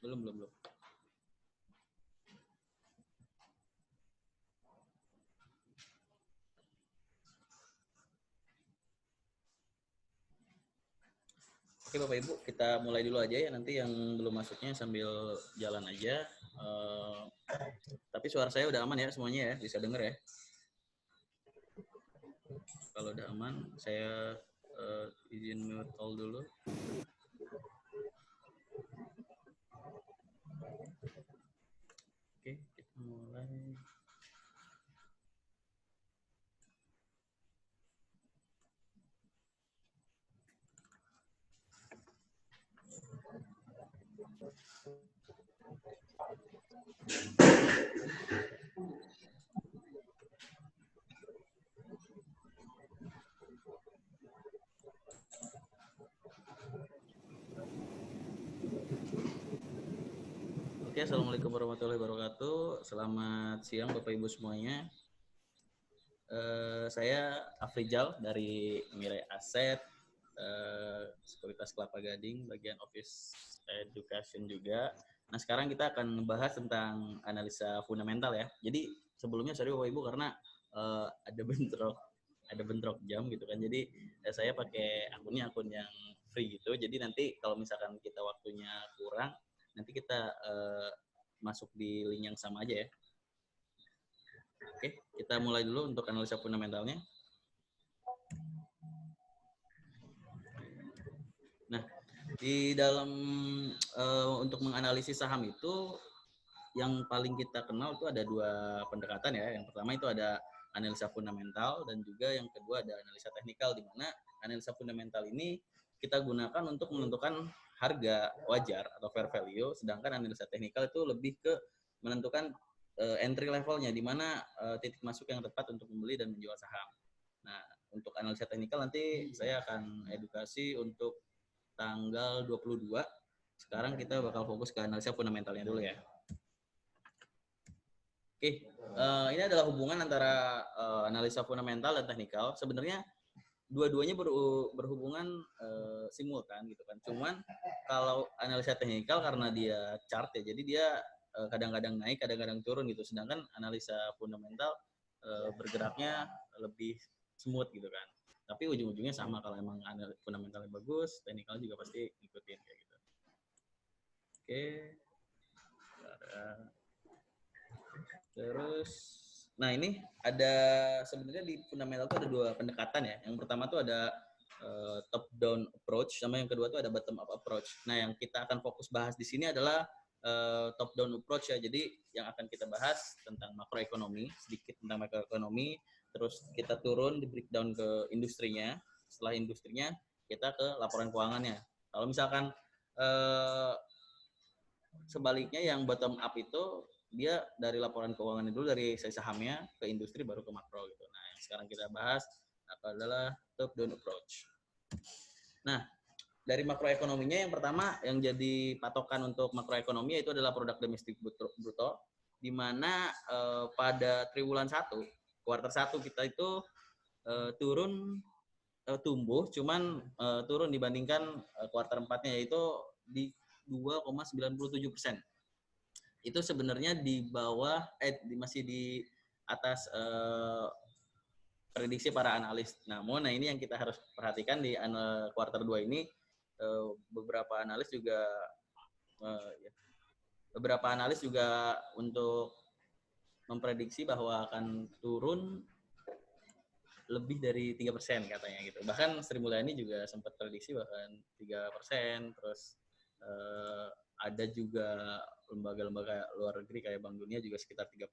Belum. Oke Bapak Ibu, kita mulai dulu aja ya. Nanti yang belum masuknya sambil jalan aja. Tapi suara saya udah aman ya semuanya ya, bisa denger ya. Kalau udah aman, saya izin mute all dulu. Oke, kita mulai. Oke, Assalamualaikum warahmatullahi wabarakatuh. Selamat siang Bapak Ibu semuanya. Saya Afrizal dari Mirai Asset, Sekuritas Kelapa Gading, bagian Office Education juga. Nah, sekarang kita akan membahas tentang analisa fundamental ya. Jadi sebelumnya sorry Bapak Ibu karena ada bentrok jam gitu kan. Jadi saya pakai akun yang free gitu. Jadi nanti kalau misalkan kita waktunya kurang, nanti kita masuk di link yang sama aja ya. Oke, kita mulai dulu untuk analisa fundamentalnya. Nah, di dalam untuk menganalisis saham itu yang paling kita kenal itu ada dua pendekatan ya. Yang pertama itu ada analisa fundamental dan juga yang kedua ada analisa teknikal, di mana analisa fundamental ini kita gunakan untuk menentukan harga wajar atau fair value, sedangkan analisa teknikal itu lebih ke menentukan entry levelnya, di mana titik masuk yang tepat untuk membeli dan menjual saham. Nah, untuk analisa teknikal nanti saya akan edukasi untuk tanggal 22. Sekarang kita bakal fokus ke analisa fundamentalnya dulu ya. Oke, ini adalah hubungan antara analisa fundamental dan teknikal. Sebenarnya dua-duanya berhubungan simultan gitu kan. Cuman kalau analisa teknikal karena dia chart ya, jadi dia kadang-kadang naik, kadang-kadang turun gitu. Sedangkan analisa fundamental bergeraknya lebih smooth gitu kan. Tapi ujung-ujungnya sama, kalau emang fundamentalnya bagus, teknikal juga pasti ngikutin kayak gitu. Oke. Terus, nah ini ada sebenarnya di fundamental itu ada dua pendekatan ya. Yang pertama tuh ada top down approach, sama yang kedua tuh ada bottom up approach. Nah yang kita akan fokus bahas di sini adalah top down approach ya. Jadi yang akan kita bahas tentang makroekonomi, sedikit tentang makroekonomi, terus kita turun di breakdown ke industrinya. Setelah industrinya kita ke laporan keuangannya. Kalau misalkan sebaliknya yang bottom up itu dia dari laporan keuangan dulu, dari sahamnya ke industri baru ke makro gitu. Nah, yang sekarang kita bahas adalah top down approach. Nah, dari makroekonominya yang pertama yang jadi patokan untuk makroekonomi itu adalah produk domestik bruto, di mana pada triwulan 1, kuartal 1 kita itu tumbuh, cuman turun dibandingkan kuartal 4-nya, yaitu di 2,97%. Itu sebenarnya di bawah masih di atas prediksi para analis. Namun ini yang kita harus perhatikan di kuartal 2 ini, beberapa analis juga untuk memprediksi bahwa akan turun lebih dari 3% katanya gitu. Bahkan Sri Mulyani juga sempat prediksi bahkan 3%, terus ada juga lembaga-lembaga luar negeri kayak Bank Dunia juga sekitar 3%.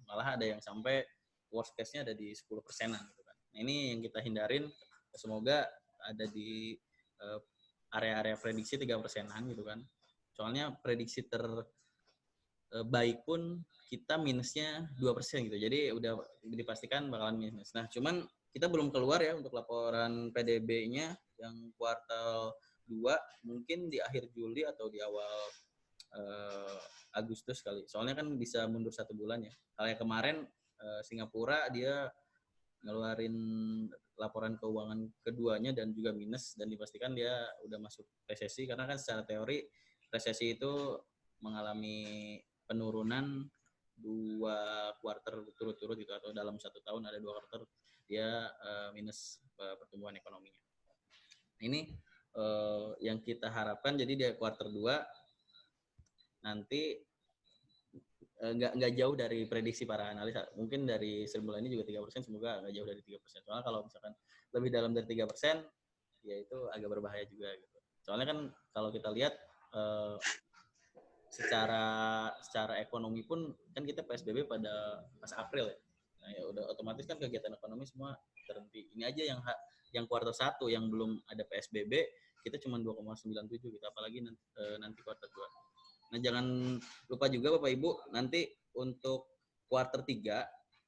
Malah ada yang sampai worst case-nya ada di 10%-an gitu kan. Nah, ini yang kita hindarin, semoga ada di area-area prediksi 3%-an gitu kan. Soalnya prediksi terbaik pun kita minusnya 2% gitu. Jadi udah dipastikan bakalan minus. Nah, cuman kita belum keluar ya untuk laporan PDB-nya yang kuartal 2, mungkin di akhir Juli atau di awal Agustus kali. Soalnya kan bisa mundur 1 bulan ya. Kayak kemarin Singapura dia ngeluarin laporan keuangan keduanya dan juga minus, dan dipastikan dia udah masuk resesi, karena kan secara teori resesi itu mengalami penurunan 2 kuarter berturut-turut gitu, atau dalam 1 tahun ada 2 kuarter dia minus pertumbuhan ekonominya. Ini yang kita harapkan, jadi di kuarter 2 nanti nggak jauh dari prediksi para analis. Mungkin dari Sri Mulyani juga 3%, semoga nggak jauh dari 3%. Soalnya kalau misalkan lebih dalam dari 3%, ya itu agak berbahaya juga gitu. Soalnya kan kalau kita lihat secara ekonomi pun kan kita PSBB pada pas April ya. Nah, ya udah otomatis kan kegiatan ekonomi semua terhenti. Ini aja yang kuartal 1 yang belum ada PSBB kita cuma 2,97 gitu, apalagi nanti kuartal 2. Nah, jangan lupa juga Bapak Ibu, nanti untuk kuartal 3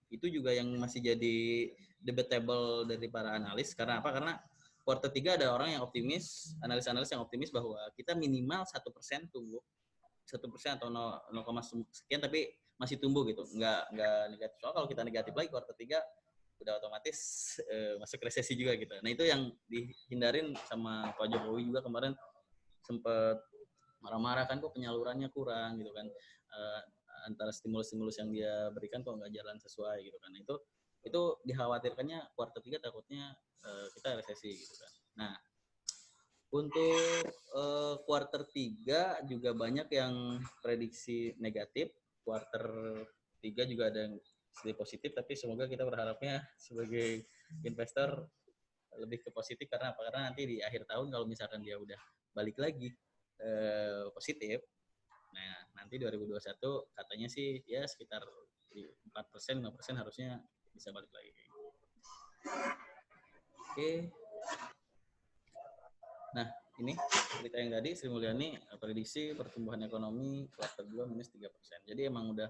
itu juga yang masih jadi debatable dari para analis. Karena apa? Karena kuartal 3 ada orang yang optimis, analis-analis yang optimis bahwa kita minimal 1% tumbuh, 1% atau 0, sekian, tapi masih tumbuh gitu, nggak negatif. Soalnya kalau kita negatif lagi kuartal 3 udah otomatis masuk resesi juga gitu. Nah, itu yang dihindarin sama Pak Jokowi juga kemarin, sempat marah-marah kan, kok penyalurannya kurang gitu kan, antara stimulus-stimulus yang dia berikan kok nggak jalan sesuai gitu kan. Itu dikhawatirkannya kuartal 3 takutnya kita resesi gitu kan. Nah, untuk kuartal 3 juga banyak yang prediksi negatif. Kuartal 3 juga ada yang sedikit positif, tapi semoga kita berharapnya sebagai investor lebih ke positif. Karena apa? Karena nanti di akhir tahun kalau misalkan dia udah balik lagi positif, nah nanti 2021 katanya sih ya sekitar 4%, 5% harusnya bisa balik lagi. Oke. Nah, ini berita yang tadi Sri Mulyani prediksi pertumbuhan ekonomi kuartal 2 minus 3%. Jadi emang udah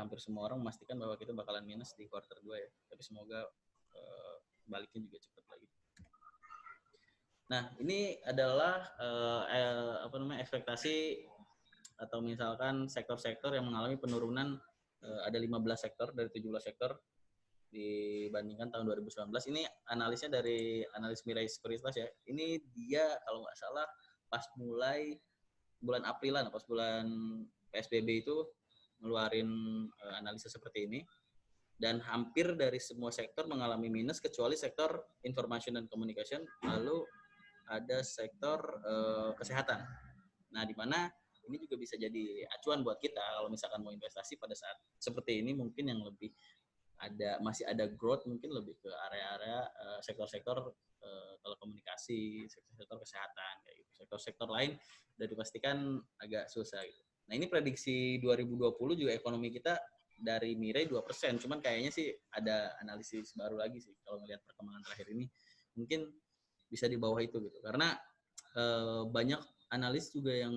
hampir semua orang memastikan bahwa kita bakalan minus di kuartal 2 ya. Tapi semoga baliknya juga cepat lagi. Nah, ini adalah ekspektasi atau misalkan sektor-sektor yang mengalami penurunan. Ada 15 sektor dari 17 sektor dibandingkan tahun 2019. Ini analisnya dari analis Mirai Sekuritas ya. Ini dia kalau nggak salah pas mulai bulan Aprilan, pas bulan PSBB itu ngeluarin analisa seperti ini. Dan hampir dari semua sektor mengalami minus kecuali sektor information dan communication, lalu ada sektor kesehatan. Nah, di mana ini juga bisa jadi acuan buat kita kalau misalkan mau investasi pada saat seperti ini, mungkin yang lebih masih ada growth, mungkin lebih ke area-area sektor-sektor telekomunikasi, sektor-sektor kesehatan kayak gitu. Sektor-sektor lain udah dipastikan agak susah gitu. Nah, ini prediksi 2020 juga ekonomi kita dari Mirai 2%, cuman kayaknya sih ada analisis baru lagi sih kalau melihat perkembangan terakhir ini. Mungkin bisa di bawah itu gitu. Karena banyak analis juga yang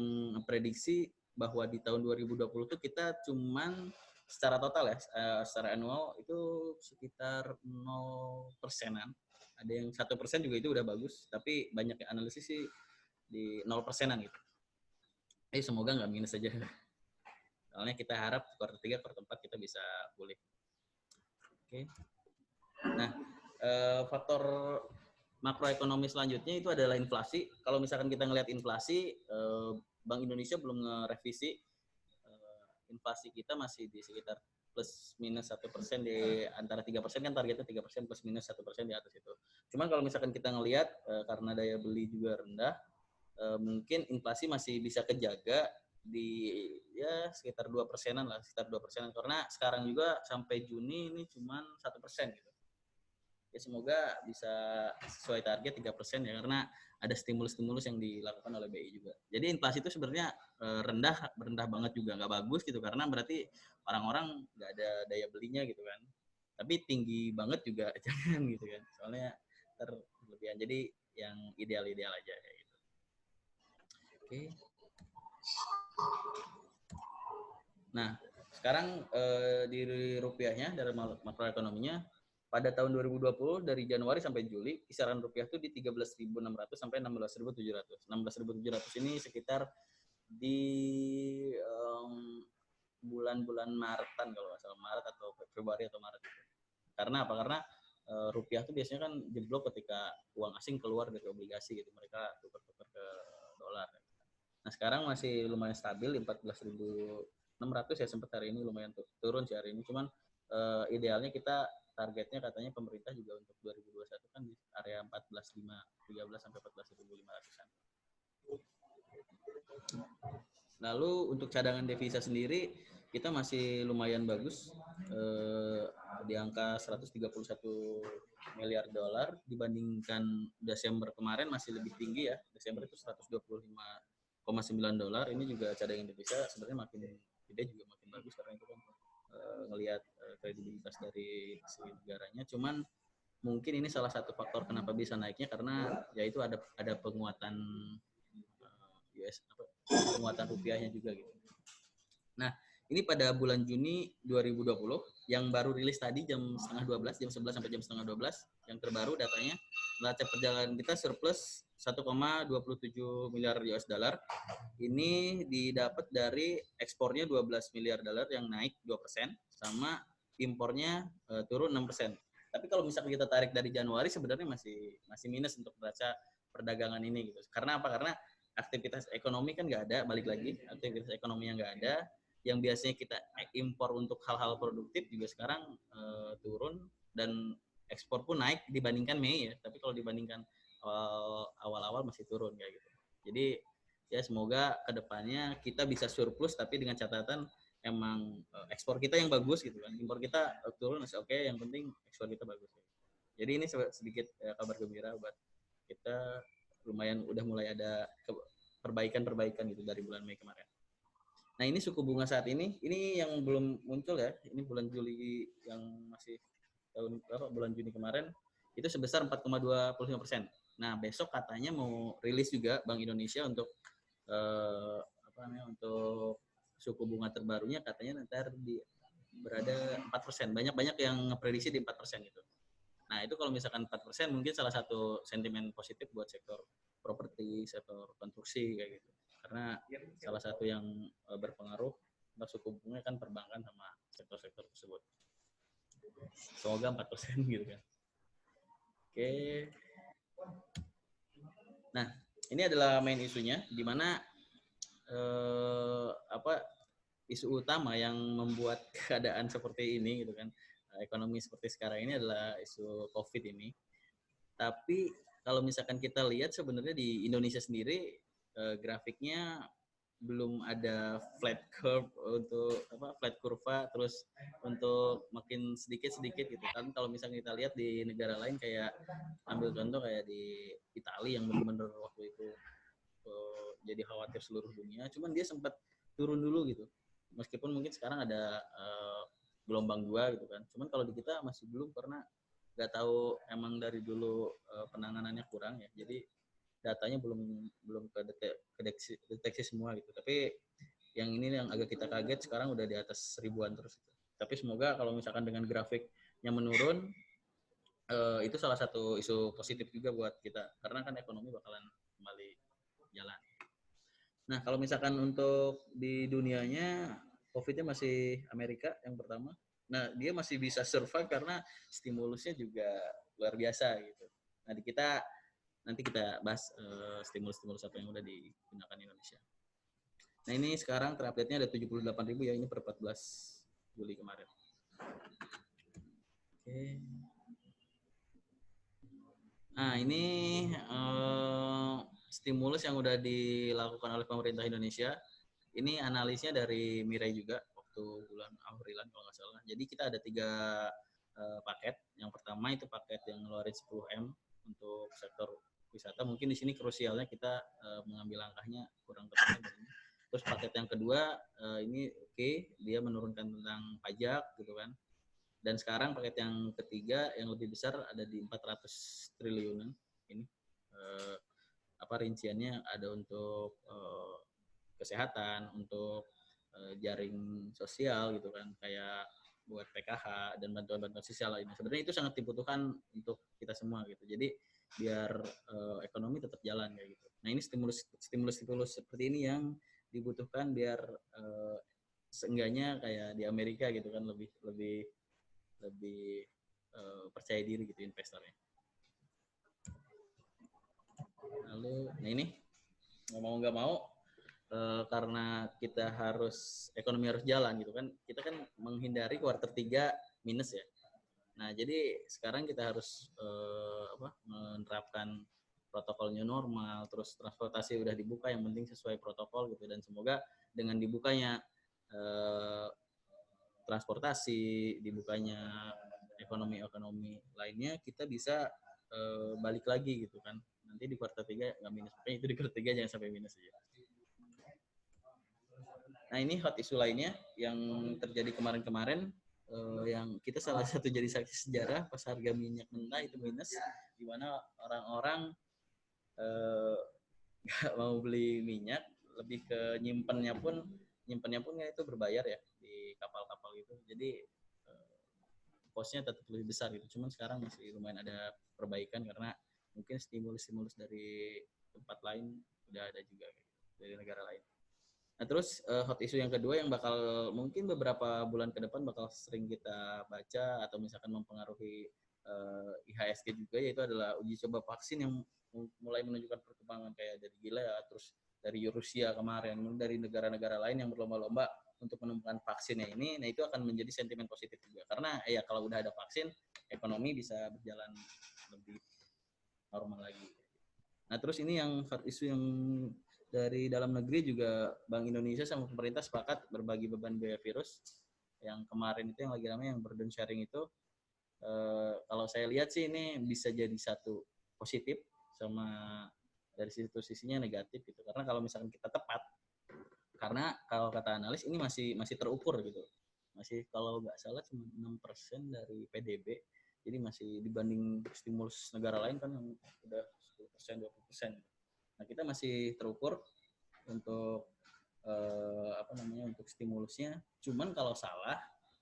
prediksi bahwa di tahun 2020 itu kita cuman secara total ya, secara annual itu sekitar 0%-an. Ada yang 1% juga itu udah bagus, tapi banyak yang analisis sih di 0%-an gitu. Semoga nggak minus aja. Soalnya kita harap kuartal 3, kuartal 4 kita bisa pulih. Oke. Nah, faktor makroekonomi selanjutnya itu adalah inflasi. Kalau misalkan kita ngelihat inflasi, Bank Indonesia belum ngerevisi inflasi kita, masih di sekitar plus minus 1%, di antara 3% kan targetnya 3%, plus minus 1% di atas itu. Cuman kalau misalkan kita ngelihat karena daya beli juga rendah, mungkin inflasi masih bisa kejaga di ya sekitar 2%-an lah, sekitar 2%-an, karena sekarang juga sampai Juni ini cuman 1% gitu. Ya semoga bisa sesuai target 3% ya, karena ada stimulus-stimulus yang dilakukan oleh BI juga. Jadi inflasi itu sebenarnya rendah banget juga nggak bagus gitu, karena berarti orang-orang nggak ada daya belinya gitu kan. Tapi tinggi banget juga jangan gitu kan, soalnya terlebihan. Jadi yang ideal-ideal aja ya gitu. Oke. Nah, sekarang di rupiahnya dari makroekonominya, pada tahun 2020 dari Januari sampai Juli kisaran rupiah itu di 13.600 sampai 16.700. 16.700 ini sekitar di bulan-bulan Maretan kalau nggak salah, Maret atau Februari atau Maret itu. Karena apa? Karena rupiah itu biasanya kan jeblok ketika uang asing keluar dari obligasi gitu, mereka tukar-tukar ke dolar. Nah sekarang masih lumayan stabil di 14.600 ya, sempat hari ini lumayan turun sih hari ini. Cuman idealnya kita targetnya katanya pemerintah juga untuk 2021 kan di area 14.513 sampai 14.500-an. Lalu untuk cadangan devisa sendiri kita masih lumayan bagus, di angka 131 miliar dolar dibandingkan Desember kemarin masih lebih tinggi ya. Desember itu 125,9 dolar. Ini juga cadangan devisa sebenarnya makin gede juga makin bagus karena itu kan ngelihat kredibilitas dari si negaranya. Cuman mungkin ini salah satu faktor kenapa bisa naiknya karena yaitu ada penguatan penguatan rupiahnya juga gitu. Nah, ini pada bulan Juni 2020 yang baru rilis tadi jam setengah 12, jam 11 sampai jam setengah 12, yang terbaru datanya neraca perjalanan kita surplus 1,27 miliar US dollar. Ini didapat dari ekspornya 12 miliar dolar yang naik 2%, sama impornya turun 6%. Tapi kalau misalkan kita tarik dari Januari sebenarnya masih minus untuk neraca perdagangan ini gitu. Karena apa? Karena aktivitas ekonomi kan nggak ada, balik lagi aktivitas ekonomi yang nggak ada, yang biasanya kita impor untuk hal-hal produktif juga sekarang turun, dan ekspor pun naik dibandingkan Mei ya, tapi kalau dibandingkan awal-awal masih turun kayak gitu. Jadi ya semoga kedepannya kita bisa surplus, tapi dengan catatan emang ekspor kita yang bagus gitu kan. Impor kita turun masih oke, yang penting ekspor kita bagus. Jadi ini sedikit kabar gembira buat kita, lumayan udah mulai ada perbaikan gitu dari bulan Mei kemarin. Nah ini suku bunga saat ini yang belum muncul ya, ini bulan Juli yang masih bulan Juni kemarin itu sebesar 4,25%. Nah besok katanya mau rilis juga Bank Indonesia untuk untuk suku bunga terbarunya, katanya nanti berada 4%. Banyak yang ngeprediksi di 4% gitu. Nah itu kalau misalkan 4% mungkin salah satu sentimen positif buat sektor properti, sektor konstruksi kayak gitu. Karena salah satu yang berpengaruh untuk suku bunga kan perbankan sama sektor-sektor tersebut. Semoga 4% gitu kan. Oke. Nah, ini adalah main isunya, di mana isu utama yang membuat keadaan seperti ini gitu kan, ekonomi seperti sekarang ini adalah isu COVID ini. Tapi kalau misalkan kita lihat sebenarnya di Indonesia sendiri grafiknya belum ada flat curve untuk flat kurva terus untuk makin sedikit gitu kan. Kalau misalnya kita lihat di negara lain, kayak ambil contoh kayak di Italia yang benar-benar waktu itu jadi khawatir seluruh dunia, cuman dia sempat turun dulu gitu, meskipun mungkin sekarang ada gelombang 2 gitu kan. Cuman kalau di kita masih belum, karena nggak tahu emang dari dulu penanganannya kurang ya, jadi datanya belum kedeteksi semua gitu. Tapi yang ini yang agak kita kaget, sekarang udah di atas 1000-an terus gitu. Tapi semoga kalau misalkan dengan grafiknya menurun, itu salah satu isu positif juga buat kita, karena kan ekonomi bakalan kembali jalan. Nah kalau misalkan untuk di dunianya, COVID-nya masih Amerika yang pertama. Nah dia masih bisa survive karena stimulusnya juga luar biasa gitu. Nah di kita nanti kita bahas stimulus-stimulus apa yang udah digunakan Indonesia. Nah ini sekarang terupdate-nya ada 78.000 ya, ini per 14 Juli kemarin. Oke. Nah ini stimulus yang udah dilakukan oleh pemerintah Indonesia. Ini analisnya dari Mirai juga waktu bulan Aprilan kalau nggak salah. Jadi kita ada 3 paket. Yang pertama itu paket yang ngeluarin 10M untuk sektor wisata. Mungkin di sini krusialnya kita mengambil langkahnya kurang tepat. Terus paket yang kedua ini dia menurunkan tentang pajak gitu kan. Dan sekarang paket yang ketiga yang lebih besar ada di 400 triliunan ini. Rinciannya ada untuk kesehatan, untuk jaring sosial gitu kan, kayak buat PKH dan bantuan-bantuan sosial lainnya. Sebenarnya itu sangat dibutuhkan untuk kita semua gitu. Jadi biar ekonomi tetap jalan kayak gitu. Nah ini stimulus seperti ini yang dibutuhkan biar seenggaknya kayak di Amerika gitu kan, lebih percaya diri gitu investornya. Lalu, nah ini nggak mau karena kita ekonomi harus jalan gitu kan, kita kan menghindari kuartal 3 minus ya. Nah jadi sekarang kita harus menerapkan protokol new normal, terus transportasi udah dibuka, yang penting sesuai protokol gitu, dan semoga dengan dibukanya transportasi, dibukanya ekonomi lainnya, kita bisa balik lagi gitu kan. Nanti di kuartal 3 nggak minus, pokoknya itu di kuartal 3 jangan sampai minus aja. Nah ini hot issue lainnya yang terjadi kemarin-kemarin, yang kita salah satu jadi saksi sejarah pas harga minyak mentah itu minus, di mana orang-orang nggak mau beli minyak, lebih ke nyimpennya pun itu berbayar ya di kapal-kapal itu. Jadi cost-nya tetap lebih besar gitu. Cuman sekarang masih lumayan ada perbaikan karena mungkin stimulus dari tempat lain udah ada juga gitu, dari negara lain. Nah terus hot issue yang kedua yang bakal mungkin beberapa bulan ke depan bakal sering kita baca atau misalkan mempengaruhi IHSG juga, yaitu adalah uji coba vaksin yang mulai menunjukkan perkembangan kayak dari Gilead, terus dari Rusia kemarin, dari negara-negara lain yang berlomba-lomba untuk menemukan vaksinnya ini. Nah itu akan menjadi sentimen positif juga karena ya kalau udah ada vaksin, ekonomi bisa berjalan lebih normal lagi. Nah terus ini yang hot issue yang dari dalam negeri juga, Bank Indonesia sama pemerintah sepakat berbagi beban biaya virus. Yang kemarin itu yang lagi ramai yang burden sharing itu, kalau saya lihat sih ini bisa jadi satu positif, sama dari situ sisinya negatif gitu. Karena kalau misalkan kita tepat, karena kalau kata analis ini masih terukur gitu. Masih kalau nggak salah cuma 6% dari PDB. Jadi masih dibanding stimulus negara lain kan yang udah 10%, 20%. Nah, kita masih terukur untuk untuk stimulusnya. Cuman kalau salah,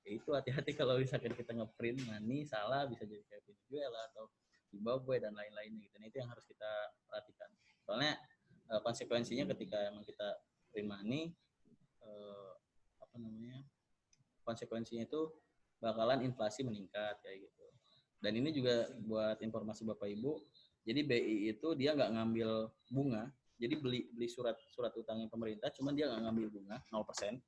ya itu hati-hati kalau misalkan kita ngeprint money salah, bisa jadi kayak Venezuela atau Zimbabwe dan lain-lainnya gitu. Nah, itu yang harus kita perhatikan. Soalnya konsekuensinya ketika emang kita print money, konsekuensinya itu bakalan inflasi meningkat kayak gitu. Dan ini juga buat informasi Bapak Ibu, jadi BI itu dia nggak ngambil bunga, jadi beli surat utangnya pemerintah, cuman dia nggak ngambil bunga 0%.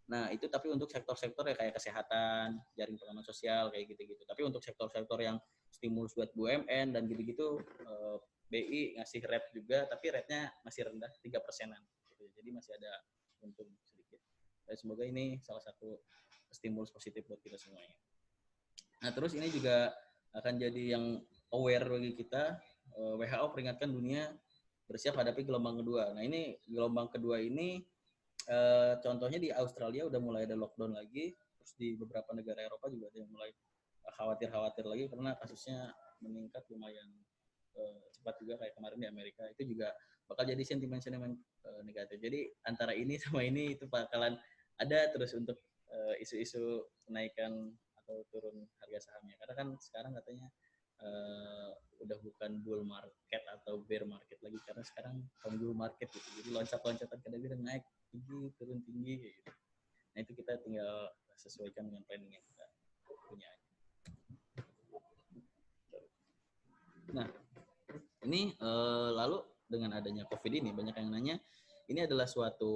Nah itu tapi untuk sektor-sektor ya kayak kesehatan, jaring pengaman sosial kayak gitu-gitu. Tapi untuk sektor-sektor yang stimulus buat BUMN dan gitu-gitu, BI ngasih rate juga, tapi rate-nya masih rendah 3%-an. Gitu. Jadi masih ada untung sedikit. Dan semoga ini salah satu stimulus positif buat kita semuanya. Nah terus ini juga akan jadi yang aware bagi kita. WHO peringatkan dunia bersiap hadapi gelombang kedua. Nah ini gelombang kedua ini contohnya di Australia udah mulai ada lockdown lagi, terus di beberapa negara Eropa juga ada yang mulai khawatir lagi karena kasusnya meningkat lumayan cepat juga kayak kemarin di Amerika. Itu juga bakal jadi sentimen-sentimen negatif. Jadi antara ini sama ini itu bakalan ada terus untuk isu-isu kenaikan atau turun harga sahamnya. Karena kan sekarang katanya udah bukan bull market atau bear market lagi, karena sekarang bull market gitu. Jadi loncat-loncatan kadang-kadang naik tinggi, turun tinggi gitu. Nah itu kita tinggal sesuaikan dengan planning yang kita punya. Nah ini lalu dengan adanya COVID ini banyak yang nanya, ini adalah suatu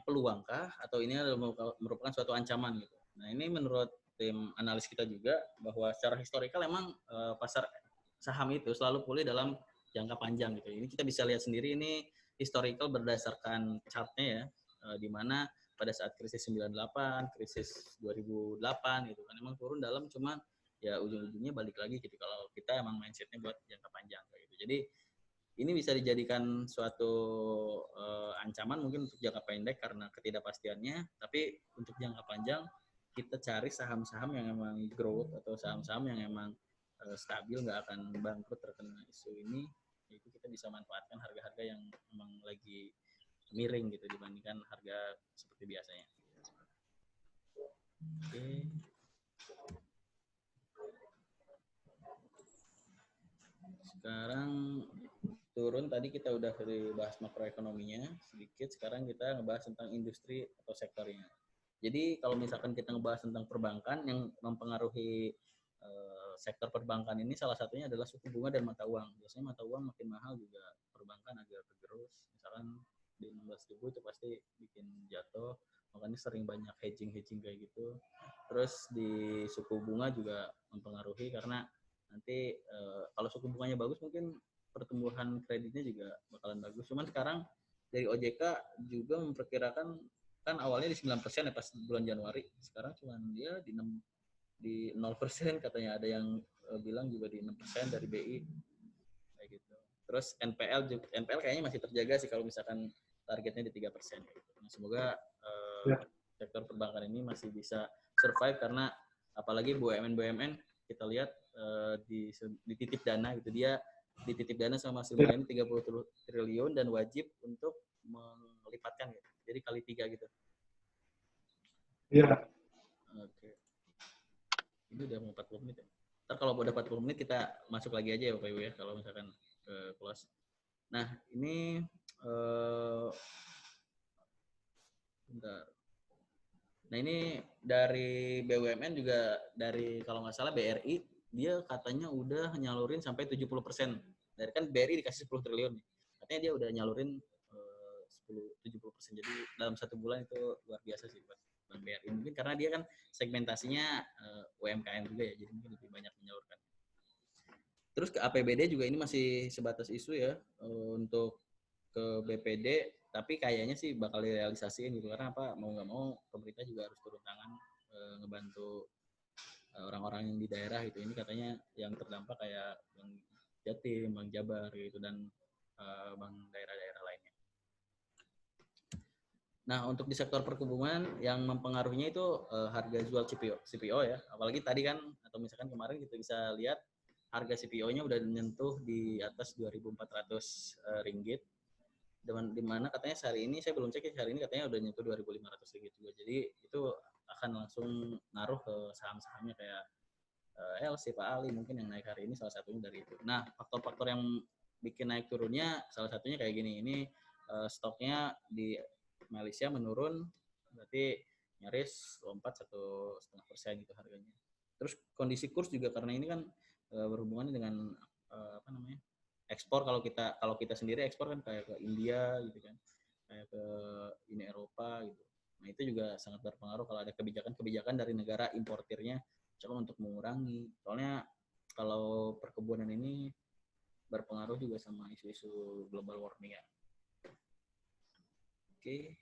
peluangkah atau ini adalah merupakan suatu ancaman gitu. Nah ini menurut tim analis kita juga bahwa secara historikal emang pasar saham itu selalu pulih dalam jangka panjang gitu. Ini kita bisa lihat sendiri, ini historical berdasarkan chartnya ya, di mana pada saat krisis 98, krisis 2008 gitu kan emang turun dalam, cuma ya ujung-ujungnya balik lagi gitu kalau kita emang mindsetnya buat jangka panjang kayak gitu. Jadi ini bisa dijadikan suatu ancaman mungkin untuk jangka pendek karena ketidakpastiannya, tapi untuk jangka panjang kita cari saham-saham yang emang growth atau saham-saham yang emang stabil, nggak akan bangkrut terkena isu ini. Itu kita bisa manfaatkan harga-harga yang emang lagi miring gitu dibandingkan harga seperti biasanya. Oke. Sekarang turun, tadi kita udah bahas makroekonominya sedikit, sekarang kita ngebahas tentang industri atau sektornya. Jadi kalau misalkan kita ngebahas tentang perbankan, yang mempengaruhi sektor perbankan ini salah satunya adalah suku bunga dan mata uang. Biasanya mata uang makin mahal juga perbankan agak tergerus. Misalkan di 16.000 itu pasti bikin jatuh, makanya sering banyak hedging kayak gitu. Terus di suku bunga juga mempengaruhi karena nanti kalau suku bunganya bagus mungkin pertumbuhan kreditnya juga bakalan bagus. Cuman sekarang dari OJK juga memperkirakan, kan awalnya di 9% ya pas bulan Januari, sekarang cuman dia di 0% katanya, ada yang bilang juga di 6% dari BI kayak gitu. Terus NPL kayaknya masih terjaga sih kalau misalkan targetnya di 3%. Nah, semoga sektor perbankan ini masih bisa survive karena apalagi BUMN kita lihat dititip dana gitu, dia dititip dana sama Sri Mulyani 30 triliun dan wajib untuk melipatkan gitu. Jadi kali 3 gitu. Iya. Oke. Ini udah mau 40 menit ya. Ntar kalau udah 40 menit kita masuk lagi aja ya Bapak Ibu ya, kalau misalkan close. Nah, ini bentar. Nah, ini dari BUMN juga, dari kalau nggak salah BRI, dia katanya udah nyalurin sampai 70%. Dari kan BRI dikasih 10 triliun. Katanya dia udah nyalurin 70%. Jadi dalam 1 bulan itu luar biasa sih buat Bank BRI. Mungkin karena dia kan segmentasinya UMKM juga ya, jadi mungkin lebih banyak menyalurkan. Terus ke APBD juga ini masih sebatas isu ya, untuk ke BPD, tapi kayaknya sih bakal direalisasiin gitu, karena apa, mau nggak mau pemerintah juga harus turun tangan ngebantu orang-orang yang di daerah gitu. Ini katanya yang terdampak kayak Bang Jatim, Bang Jabar gitu, dan Bang daerah-daerah lainnya. Nah, untuk di sektor perkebunan yang mempengaruhinya itu harga jual CPO ya. Apalagi tadi kan, atau misalkan kemarin kita bisa lihat harga CPO-nya udah menyentuh di atas 2.400 ringgit. Di mana katanya sehari ini, saya belum cek ya, hari ini katanya udah nyentuh 2.500 ringgit juga. Jadi itu akan langsung ngaruh ke saham-sahamnya kayak LC, Pak Ali mungkin yang naik hari ini, salah satunya dari itu. Nah, faktor-faktor yang bikin naik turunnya salah satunya kayak gini. Ini stoknya di Malaysia menurun, berarti nyaris lompat 1,5% gitu harganya. Terus kondisi kurs juga, karena ini kan berhubungan dengan apa namanya, ekspor. Kalau kita sendiri ekspor kan kayak ke India gitu kan, kayak ke Uni Eropa gitu. Nah, itu juga sangat berpengaruh kalau ada kebijakan dari negara importirnya coba untuk mengurangi. Soalnya kalau perkebunan ini berpengaruh juga sama isu-isu global warming ya. Oke.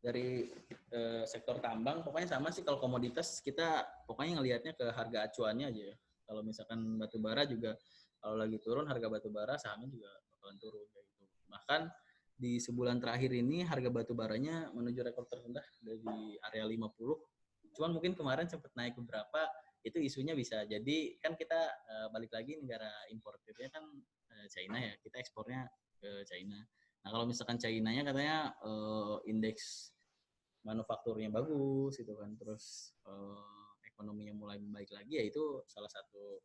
Dari sektor tambang pokoknya sama sih, kalau komoditas kita pokoknya ngelihatnya ke harga acuannya aja ya. Kalau misalkan batu bara juga kalau lagi turun harga batu bara, sahamnya juga bakalan turun kayak gitu. Bahkan di sebulan terakhir ini harga batu baranya menuju rekor terendah dari area 50. Cuman mungkin kemarin sempat naik beberapa, itu isunya bisa jadi kan kita balik lagi negara importirnya kan China ya, kita ekspornya ke China. Nah, kalau misalkan China-nya katanya indeks manufakturnya bagus gitu kan, terus ekonominya mulai membaik lagi, ya itu salah satu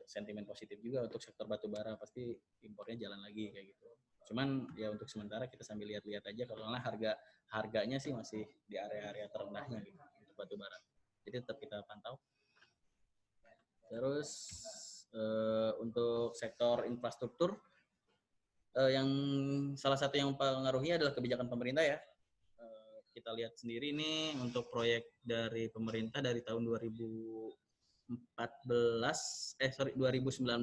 sentimen positif juga untuk sektor batu bara, pasti impornya jalan lagi kayak gitu. Cuman ya untuk sementara kita sambil lihat-lihat aja, karena harganya sih masih di area-area terendahnya gitu untuk batu bara. Jadi tetap kita pantau. Terus untuk sektor infrastruktur, yang salah satu yang mempengaruhi adalah kebijakan pemerintah ya. Kita lihat sendiri nih untuk proyek dari pemerintah dari tahun 2019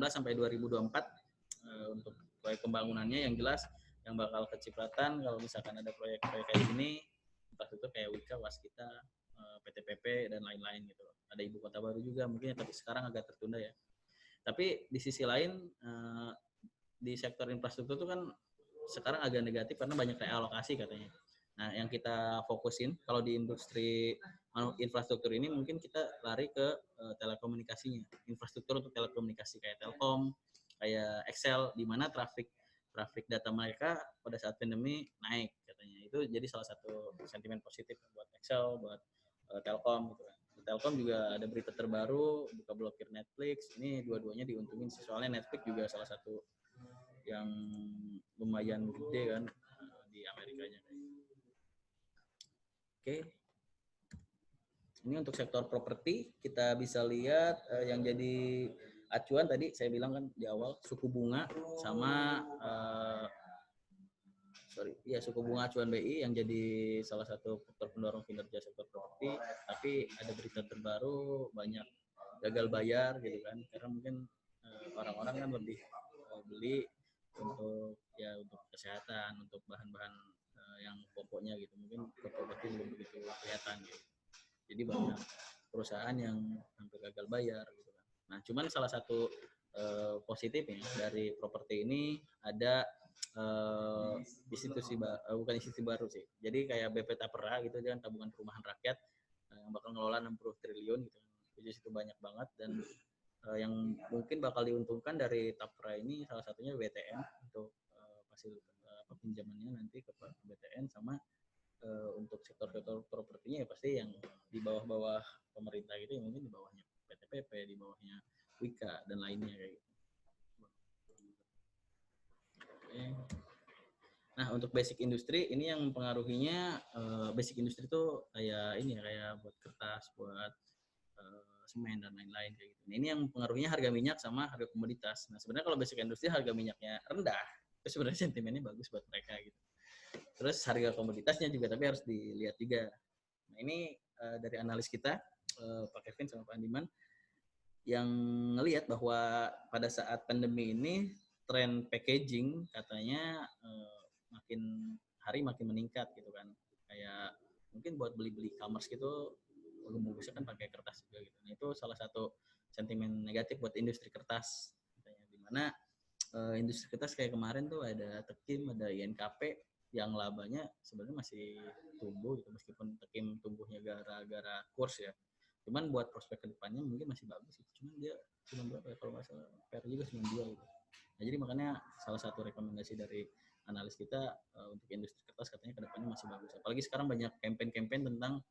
sampai 2024 untuk proyek pembangunannya, yang jelas yang bakal kecipratan kalau misalkan ada proyek-proyek kayak gini, infrastruktur kayak Wika, Waskita, PTPP dan lain-lain gitu. Ada ibu kota baru juga mungkin, tapi sekarang agak tertunda ya. Tapi di sisi lain di sektor infrastruktur itu kan sekarang agak negatif karena banyak realokasi katanya. Nah, yang kita fokusin kalau di industri infrastruktur ini mungkin kita lari ke telekomunikasinya, infrastruktur untuk telekomunikasi kayak Telkom, kayak Excel, di mana traffic data mereka pada saat pandemi naik katanya. Itu jadi salah satu sentimen positif buat Excel, buat Telkom gitu kan. Telkom juga ada berita terbaru buka blokir Netflix. Ini dua-duanya diuntungin, soalnya Netflix juga salah satu yang lumayan gede kan di Amerikanya. Oke. Ini untuk sektor properti kita bisa lihat yang jadi acuan tadi saya bilang kan di awal suku bunga sama suku bunga acuan BI yang jadi salah satu faktor pendorong kinerja sektor properti. Tapi ada berita terbaru banyak gagal bayar gitu kan, karena mungkin orang-orang kan lebih beli untuk kesehatan, untuk bahan-bahan yang pokoknya gitu, mungkin ke properti belum begitu kelihatan gitu. Jadi banyak perusahaan yang hampir gagal bayar gitu kan. Nah, cuman salah satu positifnya dari properti ini ada bukan institusi baru sih. Jadi kayak BP Tapera gitu kan, tabungan perumahan rakyat yang bakal ngelola 60 triliun gitu. Jadi itu banyak banget, dan yang mungkin bakal diuntungkan dari Tapera ini salah satunya BTN untuk pinjamannya nanti ke BTN, sama untuk sektor-sektor propertinya ya pasti yang di bawah-bawah pemerintah gitu, yang mungkin di bawahnya PTPP, di bawahnya Wika dan lainnya kayak gitu. Nah, untuk basic industri ini yang mempengaruhinya, basic industri itu kayak ini ya, kayak buat kertas, buat semen dan lain-lain kayak gitu. Nah, ini yang mempengaruhinya harga minyak sama harga komoditas. Nah, sebenarnya kalau basic industri harga minyaknya rendah, itu sebenarnya sentimennya bagus buat mereka gitu. Terus harga komoditasnya juga tapi harus dilihat juga. Nah, ini dari analis kita, Pak Kevin sama Pak Andiman, yang ngelihat bahwa pada saat pandemi ini tren packaging katanya makin hari makin meningkat gitu kan. Kayak mungkin buat beli-beli e-commerce gitu bungkusnya kan pakai kertas juga gitu. Nah, itu salah satu sentimen negatif buat industri kertas. Di mana industri kertas kayak kemarin tuh ada Tekim, ada INKP yang labanya sebenarnya masih tumbuh gitu, meskipun Tekim tumbuhnya gara-gara kurs ya. Cuman buat prospek kedepannya mungkin masih bagus gitu. Cuman dia cuma berapa ya, kalau nggak salah PR juga 92 gitu. Nah, jadi makanya salah satu rekomendasi dari analis kita untuk industri kertas katanya kedepannya masih bagus. Apalagi sekarang banyak campaign-campaign tentang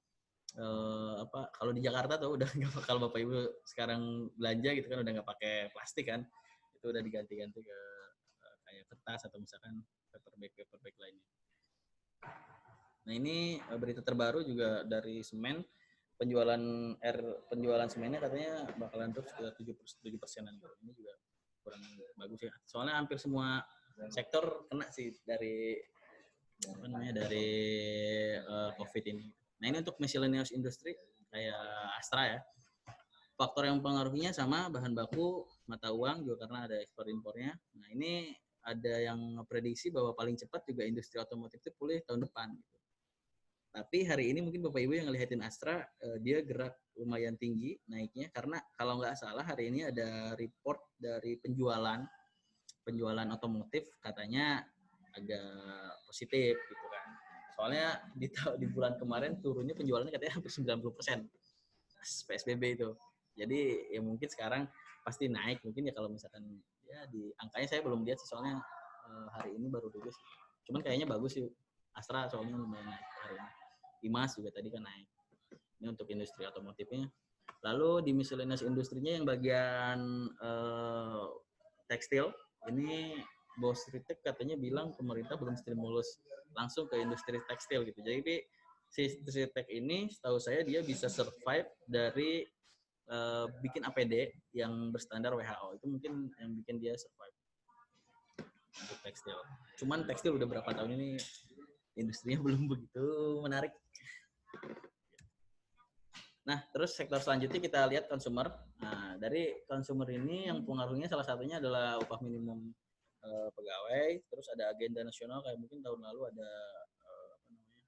kalau di Jakarta tuh udah nggak bakal Bapak Ibu sekarang belanja gitu kan, udah nggak pakai plastik kan, itu udah diganti-ganti ke kayak kertas atau misalkan paper bag lainnya. Nah, ini berita terbaru juga dari semen, penjualan semennya katanya bakalan terus ke 7%. Ini juga kurang bagus ya. Soalnya hampir semua sektor kena sih dari COVID ini. Nah, ini untuk miscellaneous industry kayak Astra ya. Faktor yang mempengaruhinya sama bahan baku, mata uang juga karena ada ekspor impornya. Nah, ini ada yang memprediksi bahwa paling cepat juga industri otomotif itu pulih tahun depan gitu. Tapi hari ini mungkin Bapak Ibu yang ngelihatin Astra, dia gerak lumayan tinggi naiknya, karena kalau nggak salah hari ini ada report dari penjualan otomotif katanya agak positif gitu kan. Soalnya di bulan kemarin turunnya penjualannya katanya hampir 90% PSBB itu. Jadi ya mungkin sekarang pasti naik mungkin ya, kalau misalkan ya di angkanya saya belum lihat sih, soalnya hari ini baru rilis. Cuman kayaknya bagus sih Astra, soalnya lumayan naik hari ini. Imas juga tadi kan naik. Ini untuk industri otomotifnya. Lalu di miscellaneous industrinya yang bagian tekstil, ini Bos Ritek katanya bilang pemerintah belum stimulus langsung ke industri tekstil gitu. Jadi si Ritek ini setahu saya dia bisa survive dari bikin APD yang berstandar WHO. Itu mungkin yang bikin dia survive untuk tekstil. Cuman tekstil udah berapa tahun ini industrinya belum begitu menarik. Nah, terus sektor selanjutnya kita lihat consumer. Nah, dari consumer ini yang pengaruhnya salah satunya adalah upah minimum pegawai, terus ada agenda nasional kayak mungkin tahun lalu ada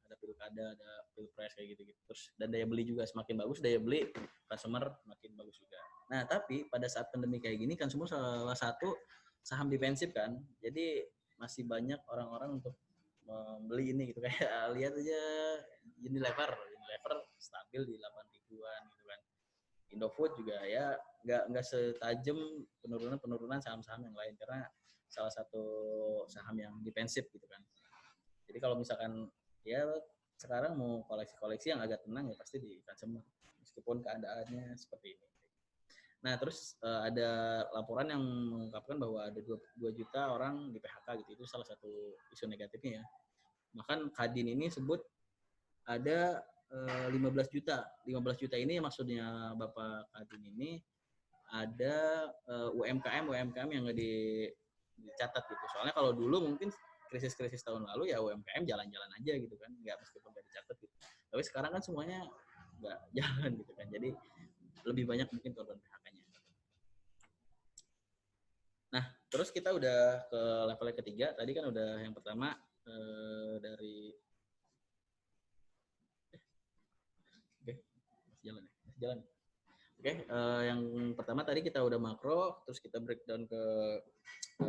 ada pilkada, ada pilpres kayak gitu-gitu. Terus dan daya beli juga semakin bagus, daya beli consumer makin bagus juga. Nah, tapi pada saat pandemi kayak gini consumer salah satu saham defensif kan. Jadi masih banyak orang-orang untuk membeli ini gitu, kayak lihat aja Unilever stabil di 8 ribuan gitu kan. Indofood juga ya nggak setajam penurunan saham-saham yang lain, karena salah satu saham yang defensif gitu kan. Jadi kalau misalkan ya sekarang mau koleksi yang agak tenang ya pasti di consumer, meskipun keadaannya seperti ini. Nah, terus ada laporan yang mengungkapkan bahwa ada 2 juta orang di PHK gitu. Itu salah satu isu negatifnya ya. Bahkan Kadin ini sebut ada 15 juta. 15 juta ini maksudnya Bapak Kadin ini ada UMKM yang nggak dicatat gitu. Soalnya kalau dulu mungkin krisis-krisis tahun lalu ya UMKM jalan-jalan aja gitu kan, nggak meskipun nggak dicatat gitu. Tapi sekarang kan semuanya nggak jalan gitu kan, jadi lebih banyak mungkin korban PHK-nya. Nah, terus kita udah ke level yang ketiga. Tadi kan udah yang pertama dari masih jalan ya? Masih jalan. Oke, yang pertama tadi kita udah makro, terus kita breakdown ke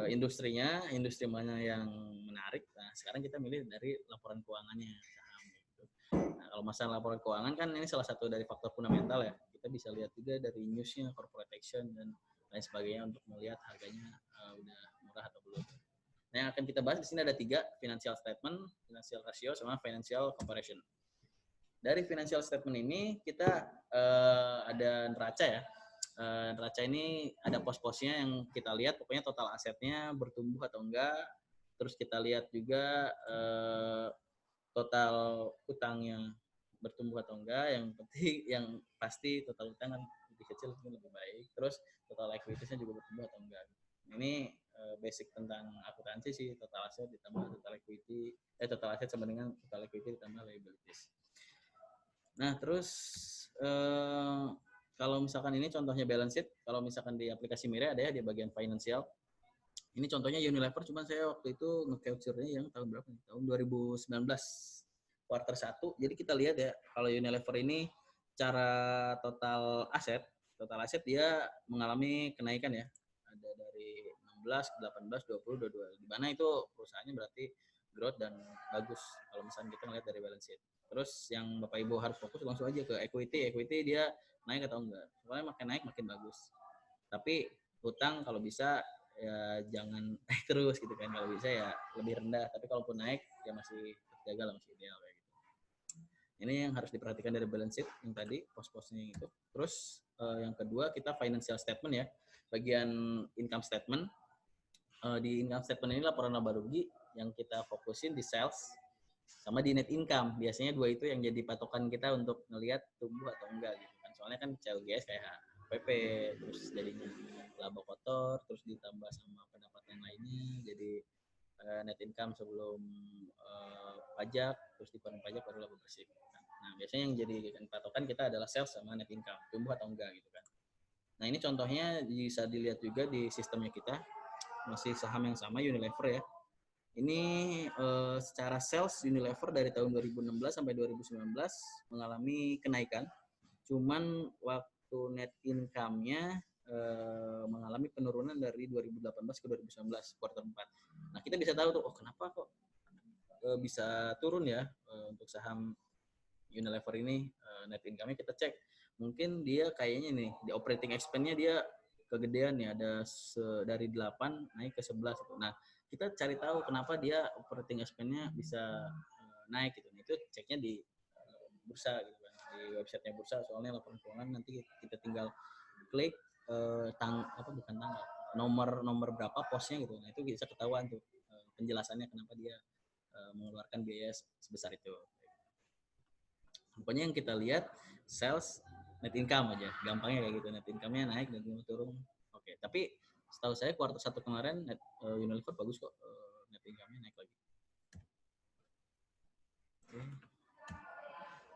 industrinya, industri mana yang menarik. Nah, sekarang kita milih dari laporan keuangannya saham. Gitu. Nah, kalau masalah laporan keuangan kan ini salah satu dari faktor fundamental ya. Kita bisa lihat juga dari newsnya, corporate action dan lain sebagainya untuk melihat harganya udah murah atau belum. Nah, yang akan kita bahas di sini ada 3, financial statement, financial ratio, sama financial comparison. Dari financial statement ini kita ada neraca ya. Neraca ini ada pos-posnya yang kita lihat, pokoknya total asetnya bertumbuh atau enggak. Terus kita lihat juga total utangnya bertumbuh atau enggak. Yang penting, yang pasti total utang kan lebih kecil lebih baik. Terus total equity-nya juga bertumbuh atau enggak. Ini basic tentang akuntansi sih, total aset ditambah total equity, total aset sama dengan total equity ditambah liabilities. Nah, terus kalau misalkan ini contohnya balance sheet, kalau misalkan di aplikasi Mire ada ya di bagian financial. Ini contohnya Unilever, cuman saya waktu itu nge-capture-nya yang tahun berapa nih? Tahun 2019, quarter 1. Jadi kita lihat ya, kalau Unilever ini cara total aset dia mengalami kenaikan ya. Ada dari 16, 18, 20, 22. Di mana itu perusahaannya berarti growth dan bagus kalau misalnya kita ngelihat dari balance sheet. Terus yang Bapak Ibu harus fokus langsung aja ke equity. Equity dia naik atau enggak. Soalnya makin naik makin bagus. Tapi hutang kalau bisa ya jangan naik terus gitu kan. Kalau bisa ya lebih rendah. Tapi kalaupun naik ya masih terjaga lah, masih ideal kayak gitu. Ini yang harus diperhatikan dari balance sheet yang tadi, pos-posnya itu. Terus yang kedua kita financial statement ya. Bagian income statement. Di income statement ini laporan laba rugi yang kita fokusin di sales sama di net income. Biasanya 2 itu yang jadi patokan kita untuk ngelihat tumbuh atau enggak gitu kan. Soalnya kan CLGS kayak PP, terus jadinya laba kotor, terus ditambah sama pendapatan lainnya, jadi net income sebelum pajak, terus dikurang pajak baru laba bersih. Nah, biasanya yang jadi patokan kita adalah sales sama net income, tumbuh atau enggak gitu kan. Nah, ini contohnya bisa dilihat juga di sistemnya kita, masih saham yang sama Unilever ya. Ini secara sales Unilever dari tahun 2016 sampai 2019 mengalami kenaikan. Cuman waktu net income-nya mengalami penurunan dari 2018 ke 2019 kuartal 4. Nah, kita bisa tahu tuh, oh kenapa kok bisa turun ya untuk saham Unilever ini net income-nya kita cek. Mungkin dia kayaknya nih di operating expense-nya dia kegedean nih, ada dari 8 naik ke 11 gitu. Nah, kita cari tahu kenapa dia operating expense-nya bisa naik gitu. Itu ceknya di bursa gitu kan, di websitenya bursa. Soalnya laporan keuangan nanti kita tinggal klik bukan tanggal, nomor berapa posnya gitu. Nah, itu bisa ketahuan tuh penjelasannya kenapa dia mengeluarkan biaya sebesar itu. Pokoknya yang kita lihat sales, net income aja, gampangnya kayak gitu. Net income-nya naik dan turun. Oke, tapi setahu saya kuartal 1 kemarin Unilever bagus kok, net income-nya naik lagi. Oke.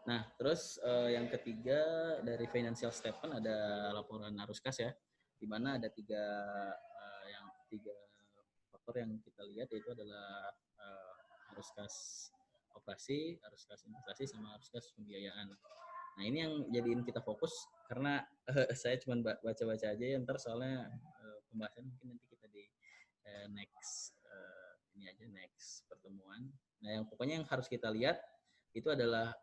Nah, terus yang ketiga dari financial statement ada laporan arus kas ya, di mana ada tiga faktor yang kita lihat, yaitu adalah arus kas operasi, arus kas investasi, sama arus kas pembiayaan. Nah, ini yang jadiin kita fokus karena saya cuma baca-baca aja ya, ntar soalnya pembahasan mungkin nanti kita di next pertemuan. Nah, yang pokoknya yang harus kita lihat itu adalah